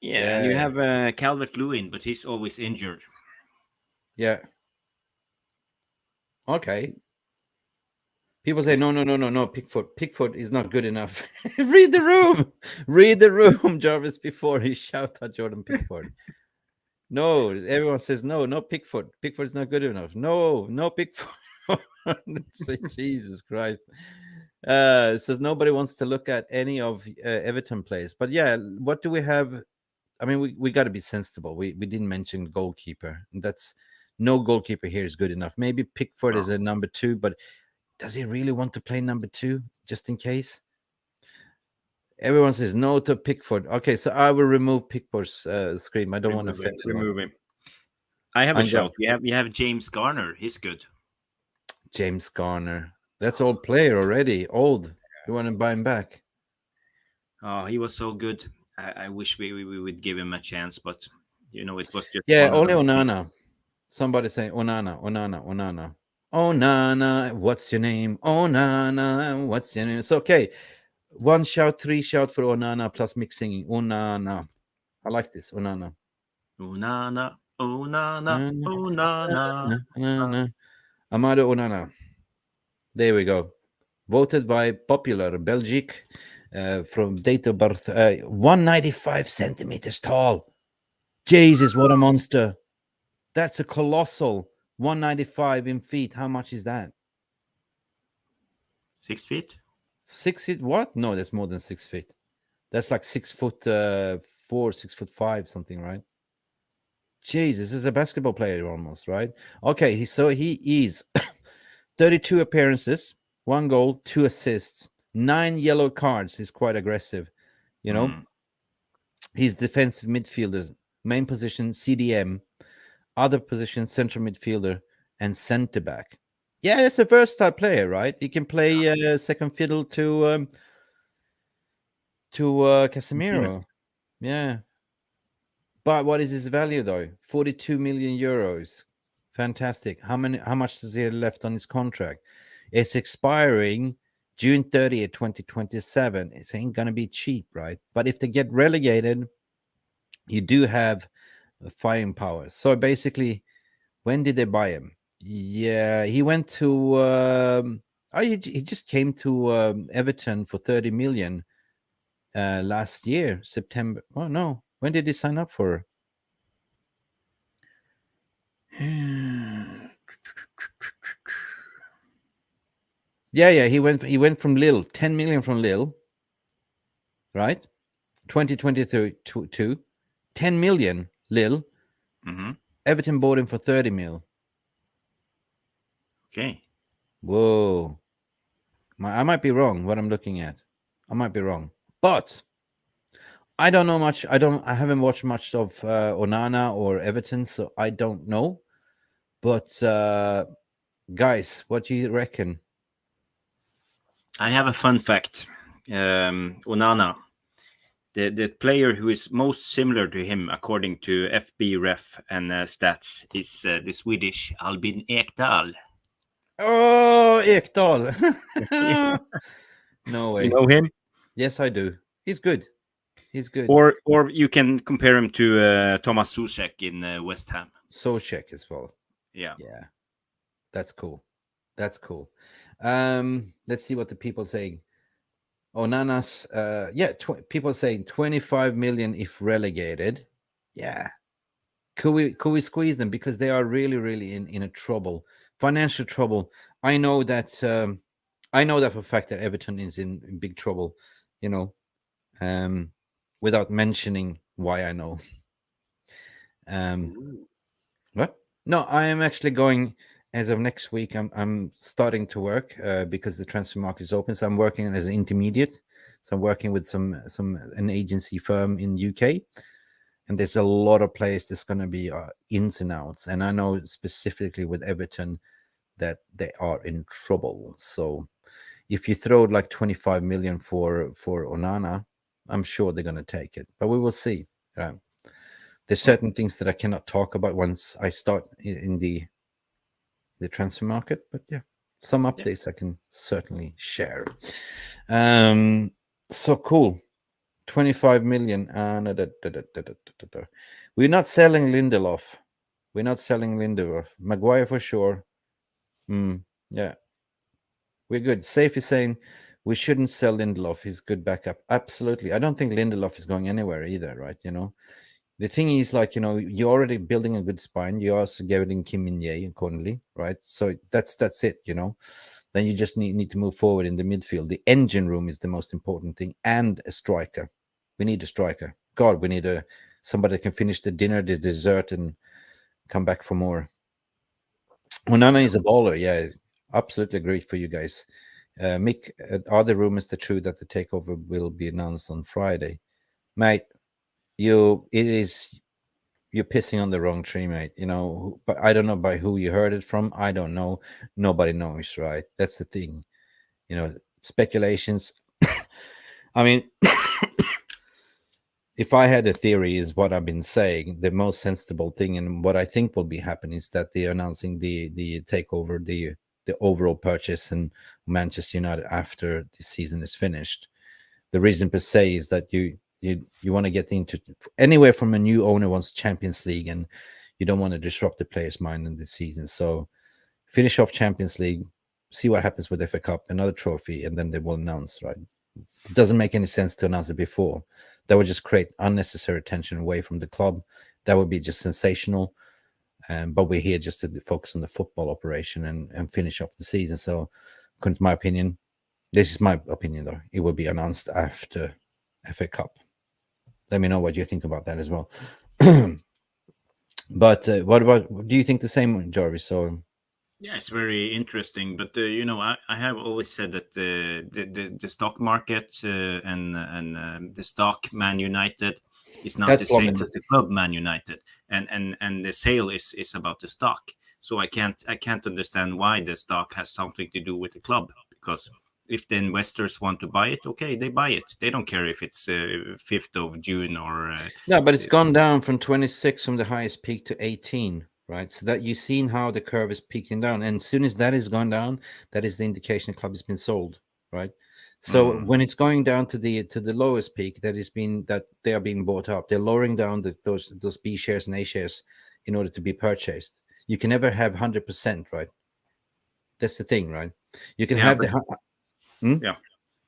Yeah, and you have Calvert-Lewin, but he's always injured. Yeah. Okay. People say no. Pickford is not good enough. Read the room, Jarvis. Before he shout at Jordan Pickford. No, everyone says no Pickford. Pickford is not good enough. No Pickford. Jesus Christ. Says nobody wants to look at any of Everton players. But yeah, what do we have? I mean, we got to be sensible. We didn't mention goalkeeper. That's no goalkeeper here is good enough. Maybe Pickford is a number 2, but does he really want to play number 2 just in case? Everyone says no to Pickford. Okay, so I will remove Pickford's screen. I don't want to offend anyone. Remove him. I have a shout. We have James Garner. He's good. James Garner. That's old player already. Old. You want to buy him back? Oh, he was so good. I wish we would give him a chance, but it was just only Onana. Somebody say Onana. Onana, what's your name? Onana, what's your name? It's okay. 1 shout, 3 shout for Onana plus Mick singing. Onana. I like this. Onana. Onana. Onana. Amado Onana. There we go. Voted by popular Belgique from date of birth. 195 centimeters tall. Jesus, what a monster. That's a colossal 195 in feet. How much is that? 6 feet? 6 feet? What? No, that's more than 6 feet. That's like 6'4", 6'5", something, right? Jesus, this is a basketball player almost, right? Okay, so he is 32 appearances, 1 goal, 2 assists, 9 yellow cards. He's quite aggressive, you know. He's defensive midfielder, main position CDM, other position central midfielder and center back. Yeah, it's a versatile player, right? He can play second fiddle to Casemiro. Yes. Yeah. But what is his value though? 42 million euros. Fantastic. How much does he have left on his contract? It's expiring June 30th, 2027. It ain't gonna be cheap, right? But if they get relegated, you do have firing power. So basically, when did they buy him? Yeah, he went to he just came to Everton for 30 million last year, September. Oh no, when did he sign up for? Yeah, he went from Lille, 10 million from Lille, right? 2022, 10 million Lille. Everton bought him for 30 mil. Okay. Whoa. I might be wrong what I'm looking at. I might be wrong. But I don't know much. I haven't watched much of Onana or Everton, so I don't know. But guys, what do you reckon? I have a fun fact. Onana, the player who is most similar to him, according to FB Ref and stats, is the Swedish Albin Ekdal. Oh, Ekdal. No way. You know him? Yes, I do. He's good. He's good. Or you can compare him to Thomas Soucek in West Ham. Soucek as well. Yeah. That's cool. Let's see what the people are saying. Onana's people saying 25 million if relegated. Yeah. Could we squeeze them because they are really in a trouble, financial trouble. I know that for a fact that Everton is in big trouble, you know. without mentioning why I know. What? No, I am actually going as of next week. I'm starting to work because the transfer market is open. So I'm working as an intermediate. So I'm working with an agency firm in UK, and there's a lot of players that's going to be ins and outs. And I know specifically with Everton that they are in trouble. So if you throw like 25 million for Onana, I'm sure they're going to take it. But we will see. There's certain things that I cannot talk about once I start in the transfer market. But yeah, some updates I can certainly share. So cool. 25 million. We're not selling Lindelof. Maguire for sure. Yeah. We're good. Safe is saying we shouldn't sell Lindelof. He's good backup. Absolutely. I don't think Lindelof is going anywhere either, right? The thing is, like, you're already building a good spine. You're also getting Kim Min-jae accordingly, right? So that's it, Then you just need to move forward in the midfield. The engine room is the most important thing, and a striker. We need a striker. God, we need somebody that can finish the dinner, the dessert, and come back for more. Onana is a baller, yeah. Absolutely agree for you guys. Mick, are the rumors the true that the takeover will be announced on Friday? Mate, you're pissing on the wrong tree, mate. But I don't know by who you heard it from. I don't know. Nobody knows, right? That's the thing. Speculations. I mean, if I had a theory, is what I've been saying, the most sensible thing and what I think will be happening is that they're announcing the takeover, the overall purchase in Manchester United after the season is finished. The reason per se is that you want to get into anywhere from a new owner wants Champions League, and you don't want to disrupt the player's mind in the season. So finish off Champions League, see what happens with FA Cup, another trophy, and then they will announce, right? It doesn't make any sense to announce it before. That would just create unnecessary tension away from the club. That would be just sensational. But we're here just to focus on the football operation and finish off the season. So, according to my opinion, this is my opinion though, it will be announced after FA Cup. Let me know what you think about that as well. But what about, do you think the same, Jarvis? Or yeah, it's very interesting. But I have always said that the stock market and the stock Man United is not the same as the club Man United, and the sale is about the stock. So I can't understand why the stock has something to do with the club, because if the investors want to buy it, okay, they buy it. They don't care if it's 5th of June or yeah, but it's gone down from 26 from the highest peak to 18, right? So that you've seen how the curve is peaking down, and as soon as that has gone down, that is the indication the club has been sold, right? So when it's going down to the lowest peak, that they are being bought up. They're lowering down those B shares and A shares in order to be purchased. You can never have 100%, right? That's the thing, right? You can have yeah.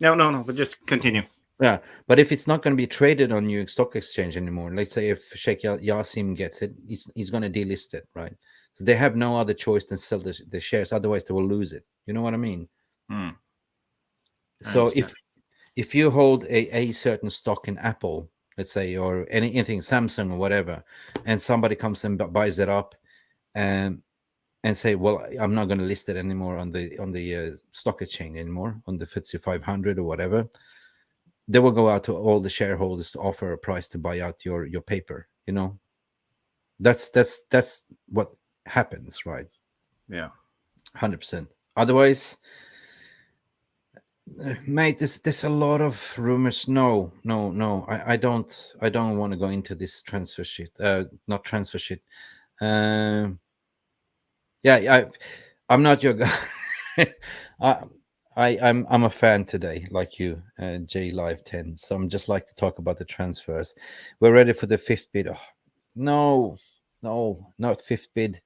No, but just continue. Yeah, but if it's not going to be traded on New York Stock Exchange anymore, let's say if Sheikh Yassim gets it, he's going to delist it, right? So they have no other choice than sell the shares. Otherwise, they will lose it. You know what I mean? So if you hold a certain stock in Apple, let's say, or anything, Samsung or whatever, and somebody comes and buys it up and say, well, I'm not going to list it anymore on the stock exchange anymore, on the FTSE 500 or whatever, they will go out to all the shareholders to offer a price to buy out your paper. That's what happens, right? Yeah, 100%. Otherwise, mate, there's a lot of rumors. No, I don't want to go into this transfer shit. Not transfer shit. I'm not your guy. I'm a fan today, like you, J Live 10. So I'm just like to talk about the transfers. We're ready for the 5th bid. Oh, no, not 5th bid.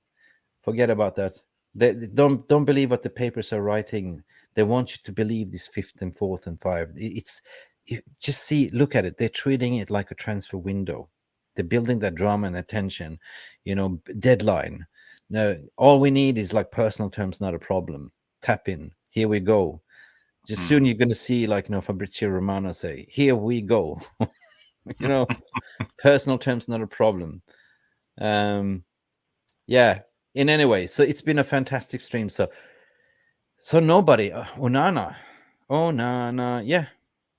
Forget about that. They don't believe what the papers are writing. They want you to believe this 5th and 4th and 5th. Look at it. They're treating it like a transfer window. They're building that drama and attention, deadline. No, all we need is like personal terms, not a problem. Tap in. Here we go. Just soon you're going to see, like, Fabrizio Romano say, here we go. You know, personal terms not a problem. Yeah. In any way, so it's been a fantastic stream. So nobody. Onana. Yeah.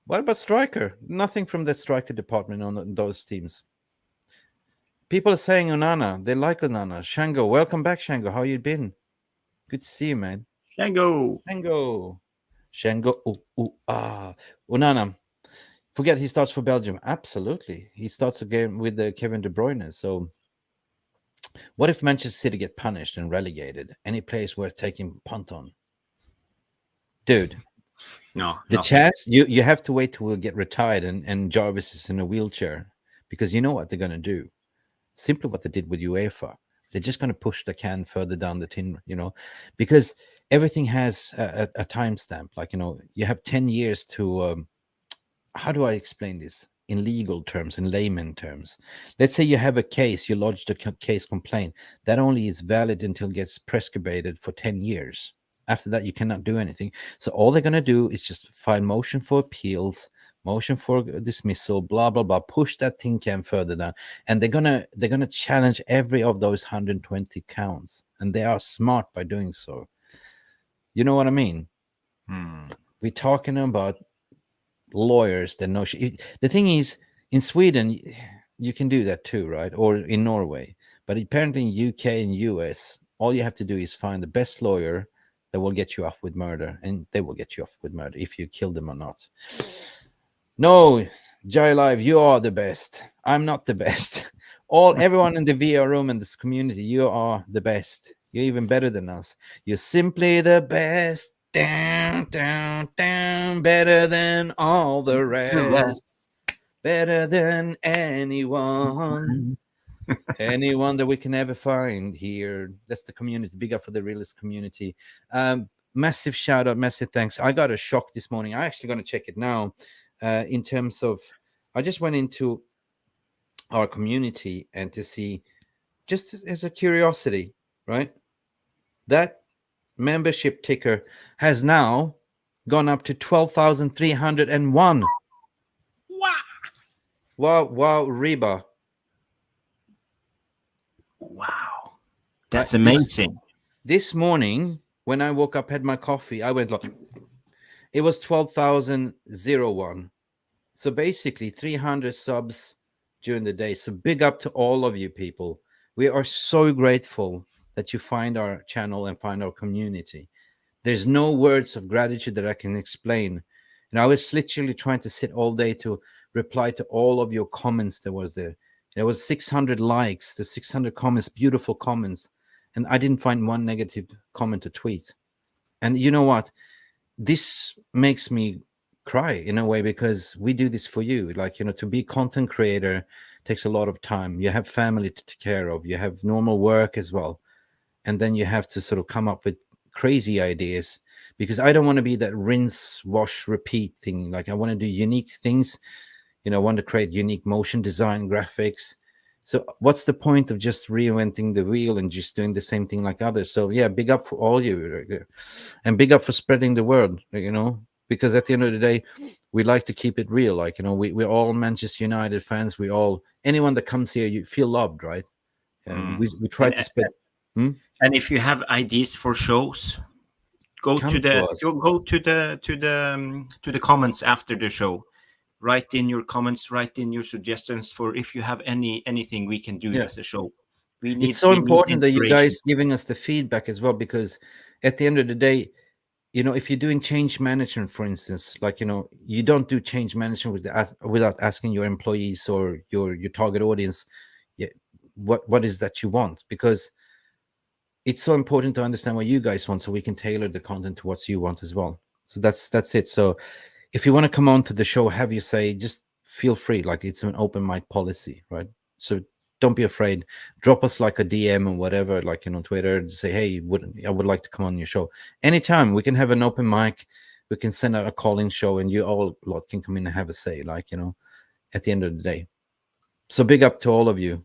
What about striker? Nothing from the striker department on those teams. People are saying Onana. They like Onana. Shango, welcome back, Shango. How you been? Good to see you, man. Shango. Onana. Forget he starts for Belgium. Absolutely. He starts again with Kevin De Bruyne. So what if Manchester City get punished and relegated? Any place worth taking punt on? Dude. No. The chance, you have to wait till we'll get retired and Jarvis is in a wheelchair, because you know what they're going to do. Simply what they did with UEFA. They're just going to push the can further down the tin, you know, because everything has a timestamp. Like, you know, you have 10 years to, how do I explain this in legal terms, in layman terms? Let's say you have a case, you lodged a case complaint. That only is valid until it gets prescribed for 10 years. After that, you cannot do anything. So all they're going to do is just file motion for appeals, motion for dismissal, blah, blah, blah, push that tin can further down. And they're gonna challenge every of those 120 counts. And they are smart by doing so. You know what I mean? We're talking about lawyers that know shit. The thing is, in Sweden, you can do that too, right? Or in Norway. But apparently in UK and US, all you have to do is find the best lawyer that will get you off with murder, and they will get you off with murder if you kill them or not. No, Jai Live, you are the best. I'm not the best. Everyone in the VR room and this community, you are the best. You're even better than us. You're simply the best. Down, down, down. Better than all the rest. Better than anyone. Anyone that we can ever find here. That's the community. Big up for the realist community. Massive shout out, massive thanks. I got a shock this morning. I'm actually going to check it now. In terms of, I just went into our community and to see, just as a curiosity, right? That membership ticker has now gone up to 12,301. Wow, Reba. Wow. That's amazing. This morning, when I woke up, had my coffee, I went like, it was 12,001. So basically 300 subs during the day. So big up to all of you people. We are so grateful that you find our channel and find our community. There's no words of gratitude that I can explain. And I was literally trying to sit all day to reply to all of your comments. There was 600 likes, the 600 comments, beautiful comments. And I didn't find one negative comment to tweet. And you know what? This makes me cry in a way, because we do this for you. Like, you know, to be a content creator takes a lot of time. You have family to take care of. You have normal work as well. And then you have to sort of come up with crazy ideas, because I don't want to be that rinse, wash, repeat thing. Like, I want to do unique things. You know, I want to create unique motion design, graphics. So what's the point of just reinventing the wheel and just doing the same thing like others? So yeah, big up for all you, and big up for spreading the word, you know, because at the end of the day, we like to keep it real. Like, you know, we're all Manchester United fans. Anyone that comes here, you feel loved, right? And we try to spread. And if you have ideas for shows, go to the comments after the show. Write in your comments, write in your suggestions for if you have anything we can do as a show. It's so important that you guys giving us the feedback as well, because at the end of the day, you know, if you're doing change management, for instance, like, you know, you don't do change management without asking your employees or your target audience, what is that you want, because it's so important to understand what you guys want, so we can tailor the content to what you want as well. So that's it. So if you want to come on to the show, have you say, just feel free. Like, it's an open mic policy, right? So don't be afraid. Drop us like a DM or whatever, like, you know, Twitter, to say, hey, I would like to come on your show. Anytime. We can have an open mic. We can send out a call-in show, and you all lot can come in and have a say, like, you know, at the end of the day. So big up to all of you.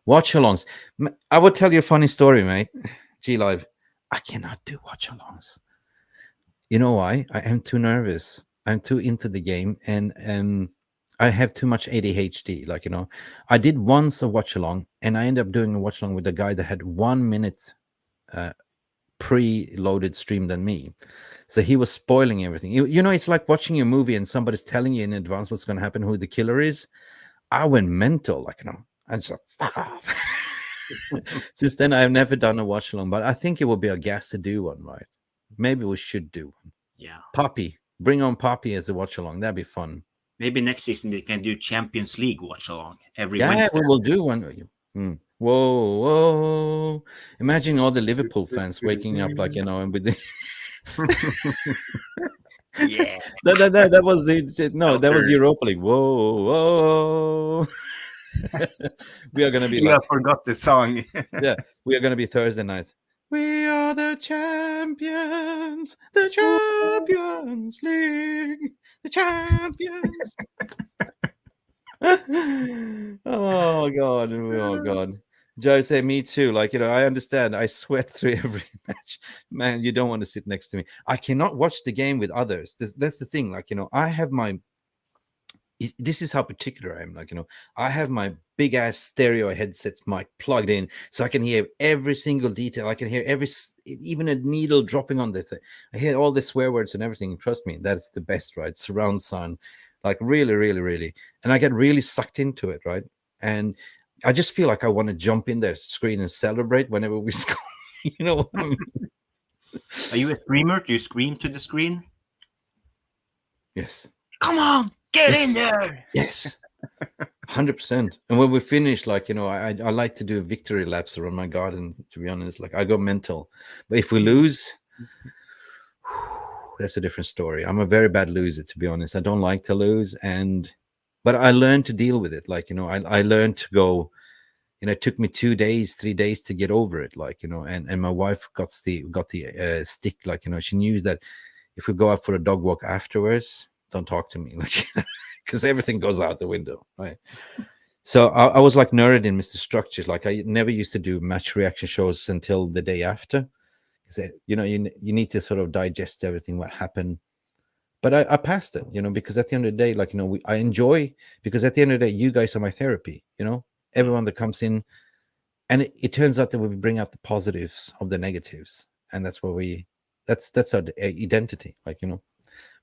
Watch-alongs. I will tell you a funny story, mate. G-Live. I cannot do watch-alongs. You know why? I am too nervous. I'm too into the game, and I have too much ADHD. Like, I did once a watch along, and I ended up doing a watch along with a guy that had 1 minute pre-loaded stream than me. So he was spoiling everything. It's like watching a movie and somebody's telling you in advance what's going to happen, who the killer is. I went mental, like, I just fuck off. Since then, I've never done a watch along, but I think it would be a gas to do one, right? Maybe we should do one. Yeah. Poppy, bring on Poppy as a watch along. That'd be fun. Maybe next season they can do Champions League watch along every Yeah, Wednesday. we will do one. Whoa, whoa! Imagine all the Liverpool fans waking up, like, and with the. Yeah. that was that was Europa League. Whoa, whoa! We are gonna be. I forgot the song. Yeah, we are gonna be Thursday night. We are the champions, the Champions League, the champions. Oh God. Jose, me too. Like, I understand. I sweat through every match. Man, you don't want to sit next to me. I cannot watch the game with others. That's the thing. Like, I have my. This is how particular I am. Like, I have my big ass stereo headset mic plugged in, so I can hear every single detail. I can hear even a needle dropping on the thing. I hear all the swear words and everything. Trust me, that's the best, right? Surround sound, like really, really, really. And I get really sucked into it, right? And I just feel like I want to jump in their screen and celebrate whenever we score. You know what I mean? Are you a screamer? Do you scream to the screen? Yes. Come on, get in there. Yes. 100%. And when we finish, like, I like to do victory laps around my garden, to be honest. Like, I go mental. But if we lose, that's a different story. I'm a very bad loser, to be honest. I don't like to lose. But I learned to deal with it. Like, I learned to go, it took me 2 days, 3 days to get over it. Like, and my wife got the stick. Like, she knew that if we go out for a dog walk afterwards, don't talk to me. Like, because everything goes out the window, right? So I was like nerd in Mr. Structures. Like, I never used to do match reaction shows until the day after, because you need to sort of digest everything what happened. But I passed it, because at the end of the day, like, I enjoy, because at the end of the day, you guys are my therapy. Everyone that comes in, and it turns out that we bring out the positives of the negatives, and that's what that's our identity. Like,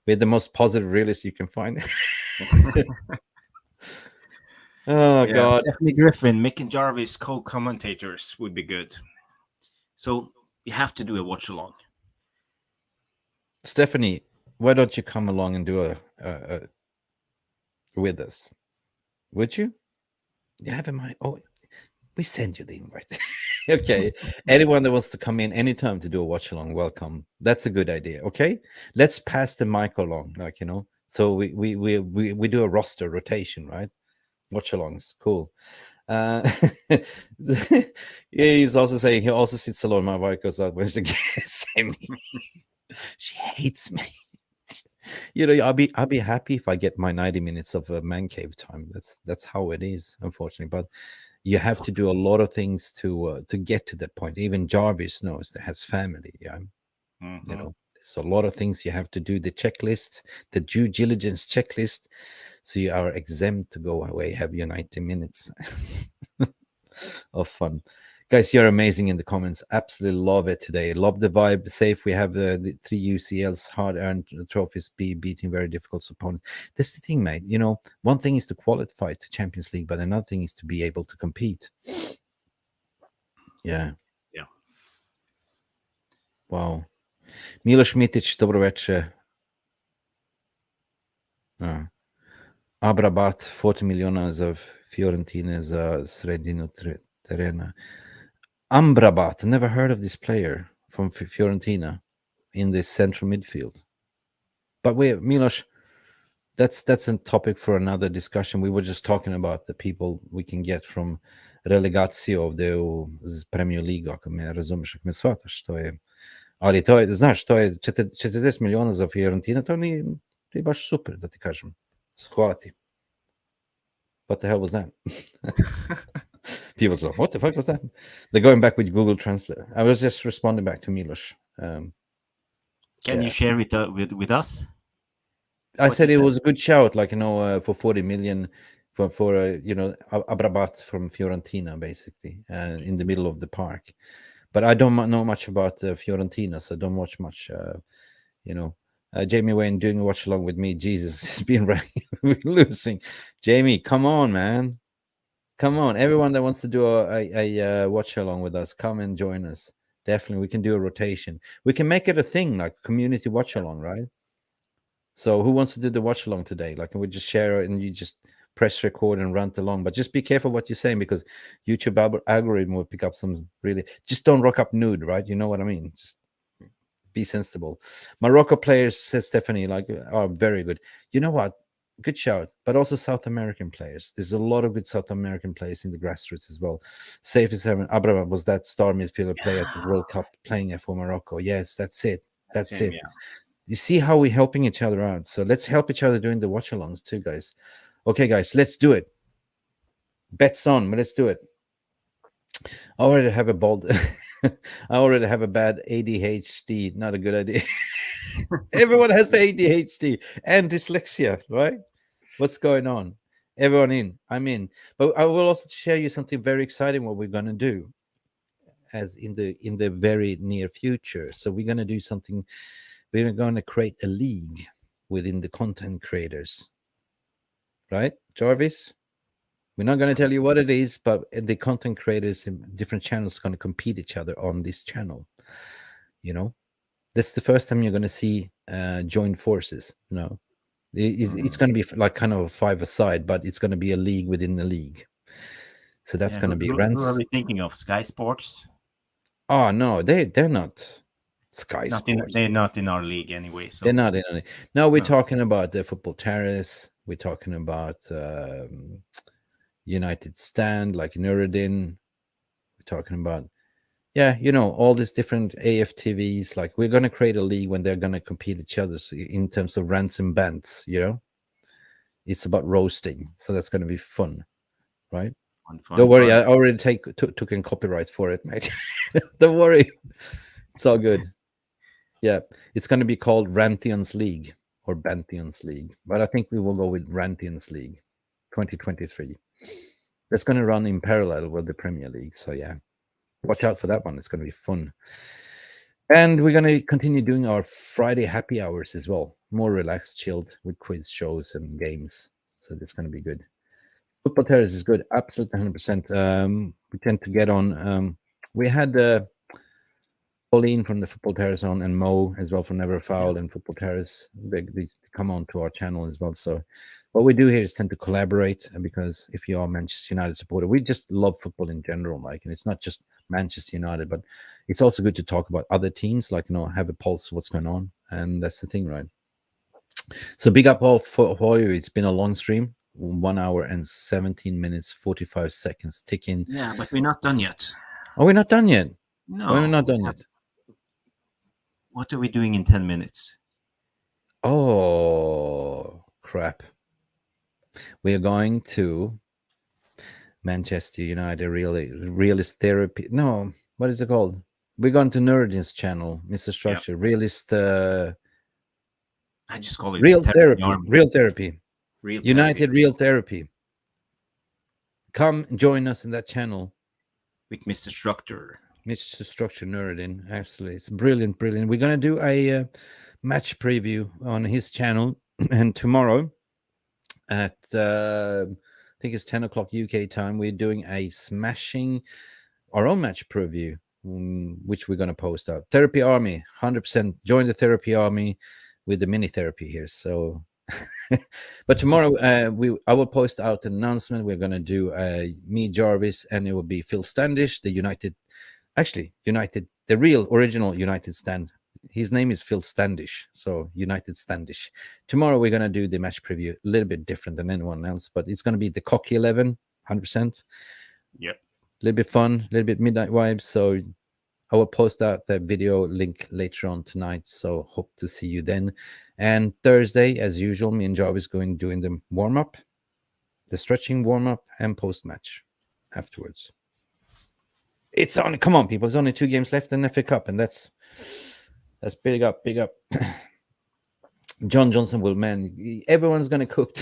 we're the most positive realists you can find. Oh, yeah, God. Stephanie Griffin, Mick and Jarvis co-commentators would be good. So you have to do a watch along. Stephanie, why don't you come along and do a with us? Would you? You have a mind. Oh, we send you the invite. Okay. Anyone that wants to come in anytime to do a watch along, welcome. That's a good idea. Okay. Let's pass the mic along, like, so we do a roster rotation, right? Watch alongs. Cool. Yeah, he's also saying he also sits alone. My wife goes out when she gets me. She hates me. I'll be happy if I get my 90 minutes of man cave time. That's how it is, unfortunately. But you have to do a lot of things to get to that point. Even Jarvis knows that has family. Yeah, there's a lot of things you have to do. The checklist, the due diligence checklist, so you are exempt to go away, have your 90 minutes of fun. Guys, you're amazing in the comments. Absolutely love it today. Love the vibe. Safe. We have the 3 UCLs, hard-earned trophies, beating very difficult opponents. That's the thing, mate. One thing is to qualify to Champions League, but another thing is to be able to compete. Yeah. Yeah. Wow. Miloš Mitić, dobro večer. Amrabat, 40 miliona za Fiorentina za sredinu terena. Amrabat, never heard of this player from Fiorentina in the central midfield. But Miloš, that's a topic for another discussion. We were just talking about the people we can get from relegaciju ovdje u Premier League, ako me razumeš, ako me shvataš, to je, ali to je, znaš, to je 40 miliona za Fiorentina, to je baš super, da ti kažem. Hvala ti. What the hell was that? People say, what the fuck was that? They're going back with Google Translate. I was just responding back to Miloš. Can you share it with us? I What said you it said. was a good shout, like, for 40 million for Abrabat from Fiorentina, basically, in the middle of the park. But I don't know much about Fiorentina, so don't watch much. Jamie Wayne doing a watch along with me. Jesus, it's been losing. Jamie, come on, man. Come on. Everyone that wants to do a watch along with us, come and join us. Definitely, we can do a rotation. We can make it a thing, like community watch along, right? So who wants to do the watch along today? Like, can we just share it and you just press record and run along? But just be careful what you're saying, because YouTube algorithm will pick up some really. Just don't rock up nude, right? You know what I mean? Just be sensible. Morocco players, says Stephanie, are very good. You know what? Good shout. But also South American players. There's a lot of good South American players in the grassroots as well. Safe as heaven. Abraham was that star midfielder player at the World Cup playing for Morocco. Yes, that's it. That's it. Yeah. You see how we're helping each other out. So let's help each other doing the watch alongs too, guys. Okay, guys, let's do it. Bets on, but let's do it. I already have a bad ADHD. Not a good idea. Everyone has the ADHD and dyslexia, right? What's going on? Everyone in. I'm in. But I will also share you something very exciting what we're going to do as in the very near future. So we're going to do something. We're going to create a league within the content creators. Right, Jarvis? We're not going to tell you what it is, but the content creators in different channels are going to compete each other on this channel. That's the first time you're going to see joint forces. It's going to be like kind of a five-a-side, but it's going to be a league within the league. So that's going to be Who are we thinking of? Sky Sports? Oh no, they're not Sky Sports. They're not in our league anyway. So They're not in any. No, we're talking about the Football Terrace. We're talking about United Stand, like Nuruddin. We're talking about, all these different AFTVs. Like, we're going to create a league when they're going to compete each other in terms of ransom bands. It's about roasting, so that's going to be fun, right? Fun, Don't worry, fun. I already took in copyright for it, mate. Don't worry, it's all good. Yeah, it's going to be called Rantion's League or Bantion's League, but I think we will go with Rantion's League 2023. That's going to run in parallel with the Premier League. So yeah, watch out for that one. It's going to be fun. And we're going to continue doing our Friday happy hours as well. More relaxed, chilled with quiz shows and games. So that's going to be good. Football Terrace is good. Absolutely 100%. We tend to get on. We had Pauline from the Football Terrace on, and Mo as well from Never Foul and Football Terrace. They come on to our channel as well. So what we do here is tend to collaborate, because if you are a Manchester United supporter, we just love football in general, and it's not just Manchester United, but it's also good to talk about other teams, have a pulse of what's going on, and that's the thing, right? So big up all for you. It's been a long stream, 1 hour and 17 minutes 45 seconds ticking. Yeah, but we're not done yet. Oh, we're not done yet. No, we're not done yet. What are we doing in 10 minutes? Oh, crap. We are going to Manchester United Realist Therapy. No, what is it called? We're going to Nuruddin's channel, Mr. Structure. Realist. I just call it Real Therapy. Real Therapy. United Real Therapy. Come join us in that channel. With Mr. Structure. Mr. Structure Nuruddin. Absolutely. It's brilliant. We're going to do a match preview on his channel. And tomorrow at, I think it's 10 o'clock UK time, we're doing our own match preview, which we're going to post out. Therapy Army, 100%. Join the Therapy Army with the mini therapy here. So, but tomorrow I will post out an announcement. We're going to do me, Jarvis, and it will be Phil Standish, the the real original United Stand. His name is Phil Standish, so United Standish. Tomorrow we're going to do the match preview, a little bit different than anyone else, but it's going to be the cocky 11, 100%. Yep. A little bit fun, a little bit midnight vibes. So I will post out that video link later on tonight. So hope to see you then. And Thursday, as usual, me and Jarvis doing the warm-up, the stretching warm-up, and post-match afterwards. It's only, come on, people. There's only 2 games left in the FA Cup, and that's big up. John Johnson will, man, everyone's going to cook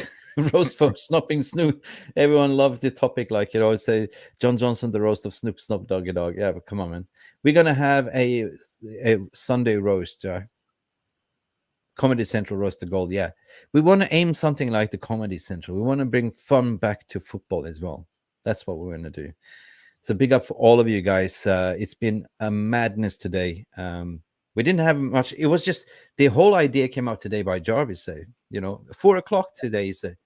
roast for Snopping Snoop. Everyone loves the topic, like you always say, John Johnson, the roast of Snoop, Snop, Doggy Dog. Yeah, but come on, man. We're going to have a Sunday roast, Comedy Central roast of gold. Yeah, we want to aim something like the Comedy Central. We want to bring fun back to football as well. That's what we're going to do. So big up for all of you guys. It's been a madness today. We didn't have much. It was just the whole idea came out today by Jarvis. Say, 4:00 today. He said,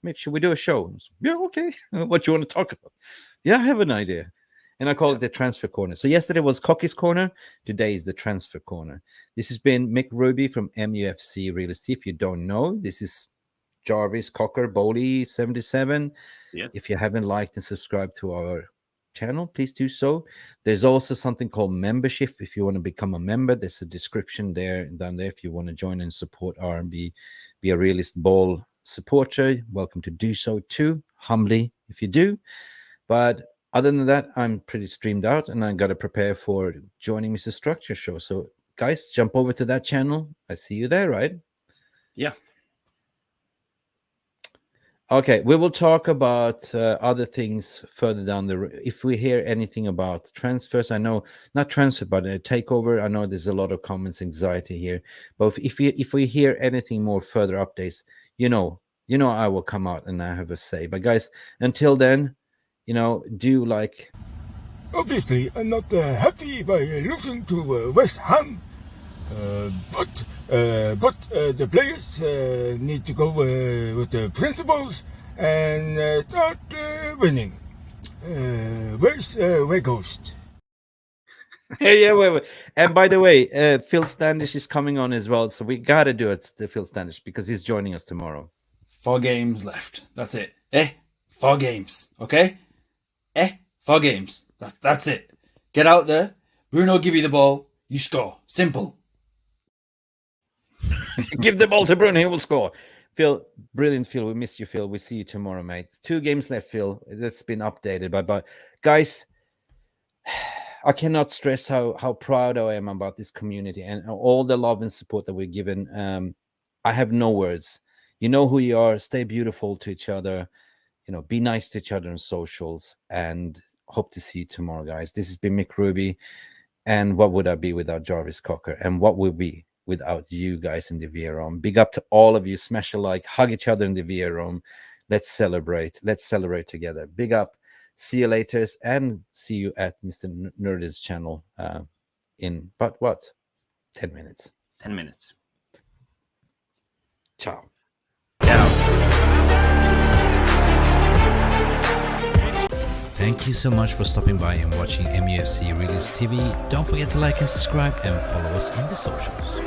"Make sure we do a show." Yeah, okay. What you want to talk about? Yeah, I have an idea, and I call it the transfer corner. So yesterday was Cocky's corner. Today is the transfer corner. This has been Mick Ruby from Mufc Realist TV. If you don't know, this is Jarvis Cocker Bowley 77. Yes. If you haven't liked and subscribed to our channel, please do so. There's also something called membership. If you want to become a member, there's a description down there. If you want to join and support R&B, be a Realist Ball supporter, welcome to do so too, humbly if you do. But other than that, I'm pretty streamed out and I got to prepare for joining Mr. Structure Show. So guys, jump over to that channel. I see you there, right? Yeah. Okay, we will talk about other things further down the road. If we hear anything about transfers, I know not transfer, but a takeover. I know there's a lot of comments, anxiety here. But if we hear anything more further updates, I will come out and I have a say. But guys, until then, do like. Obviously, I'm not happy by losing to West Ham. But the players need to go with the principles and start winning. Where Ghost? Yeah, wait. And by the way, Phil Standish is coming on as well, so we got to do it to Phil Standish because he's joining us tomorrow. 4 games left. That's it. 4 games. Okay? 4 games. That's it. Get out there. Bruno give you the ball. You score. Simple. Give the ball to Bruno, he will score. Phil, brilliant, Phil. We missed you, Phil. We see you tomorrow, mate. 2 games left, Phil. That's been updated. But guys, I cannot stress how proud I am about this community and all the love and support that we're given. I have no words. You know who you are. Stay beautiful to each other. Be nice to each other on socials. And hope to see you tomorrow, guys. This has been Mick Ruby. And what would I be without Jarvis Cocker? And what would be without you guys in the VA room? Big up to all of you. Smash a like, hug each other in the VA room. Let's celebrate. Let's celebrate together. Big up. See you later, and see you at Mr. Nerd's channel in, but what? 10 minutes. 10 minutes. Ciao. Thank you so much for stopping by and watching Mufc Realist TV. Don't forget to like and subscribe and follow us on the socials.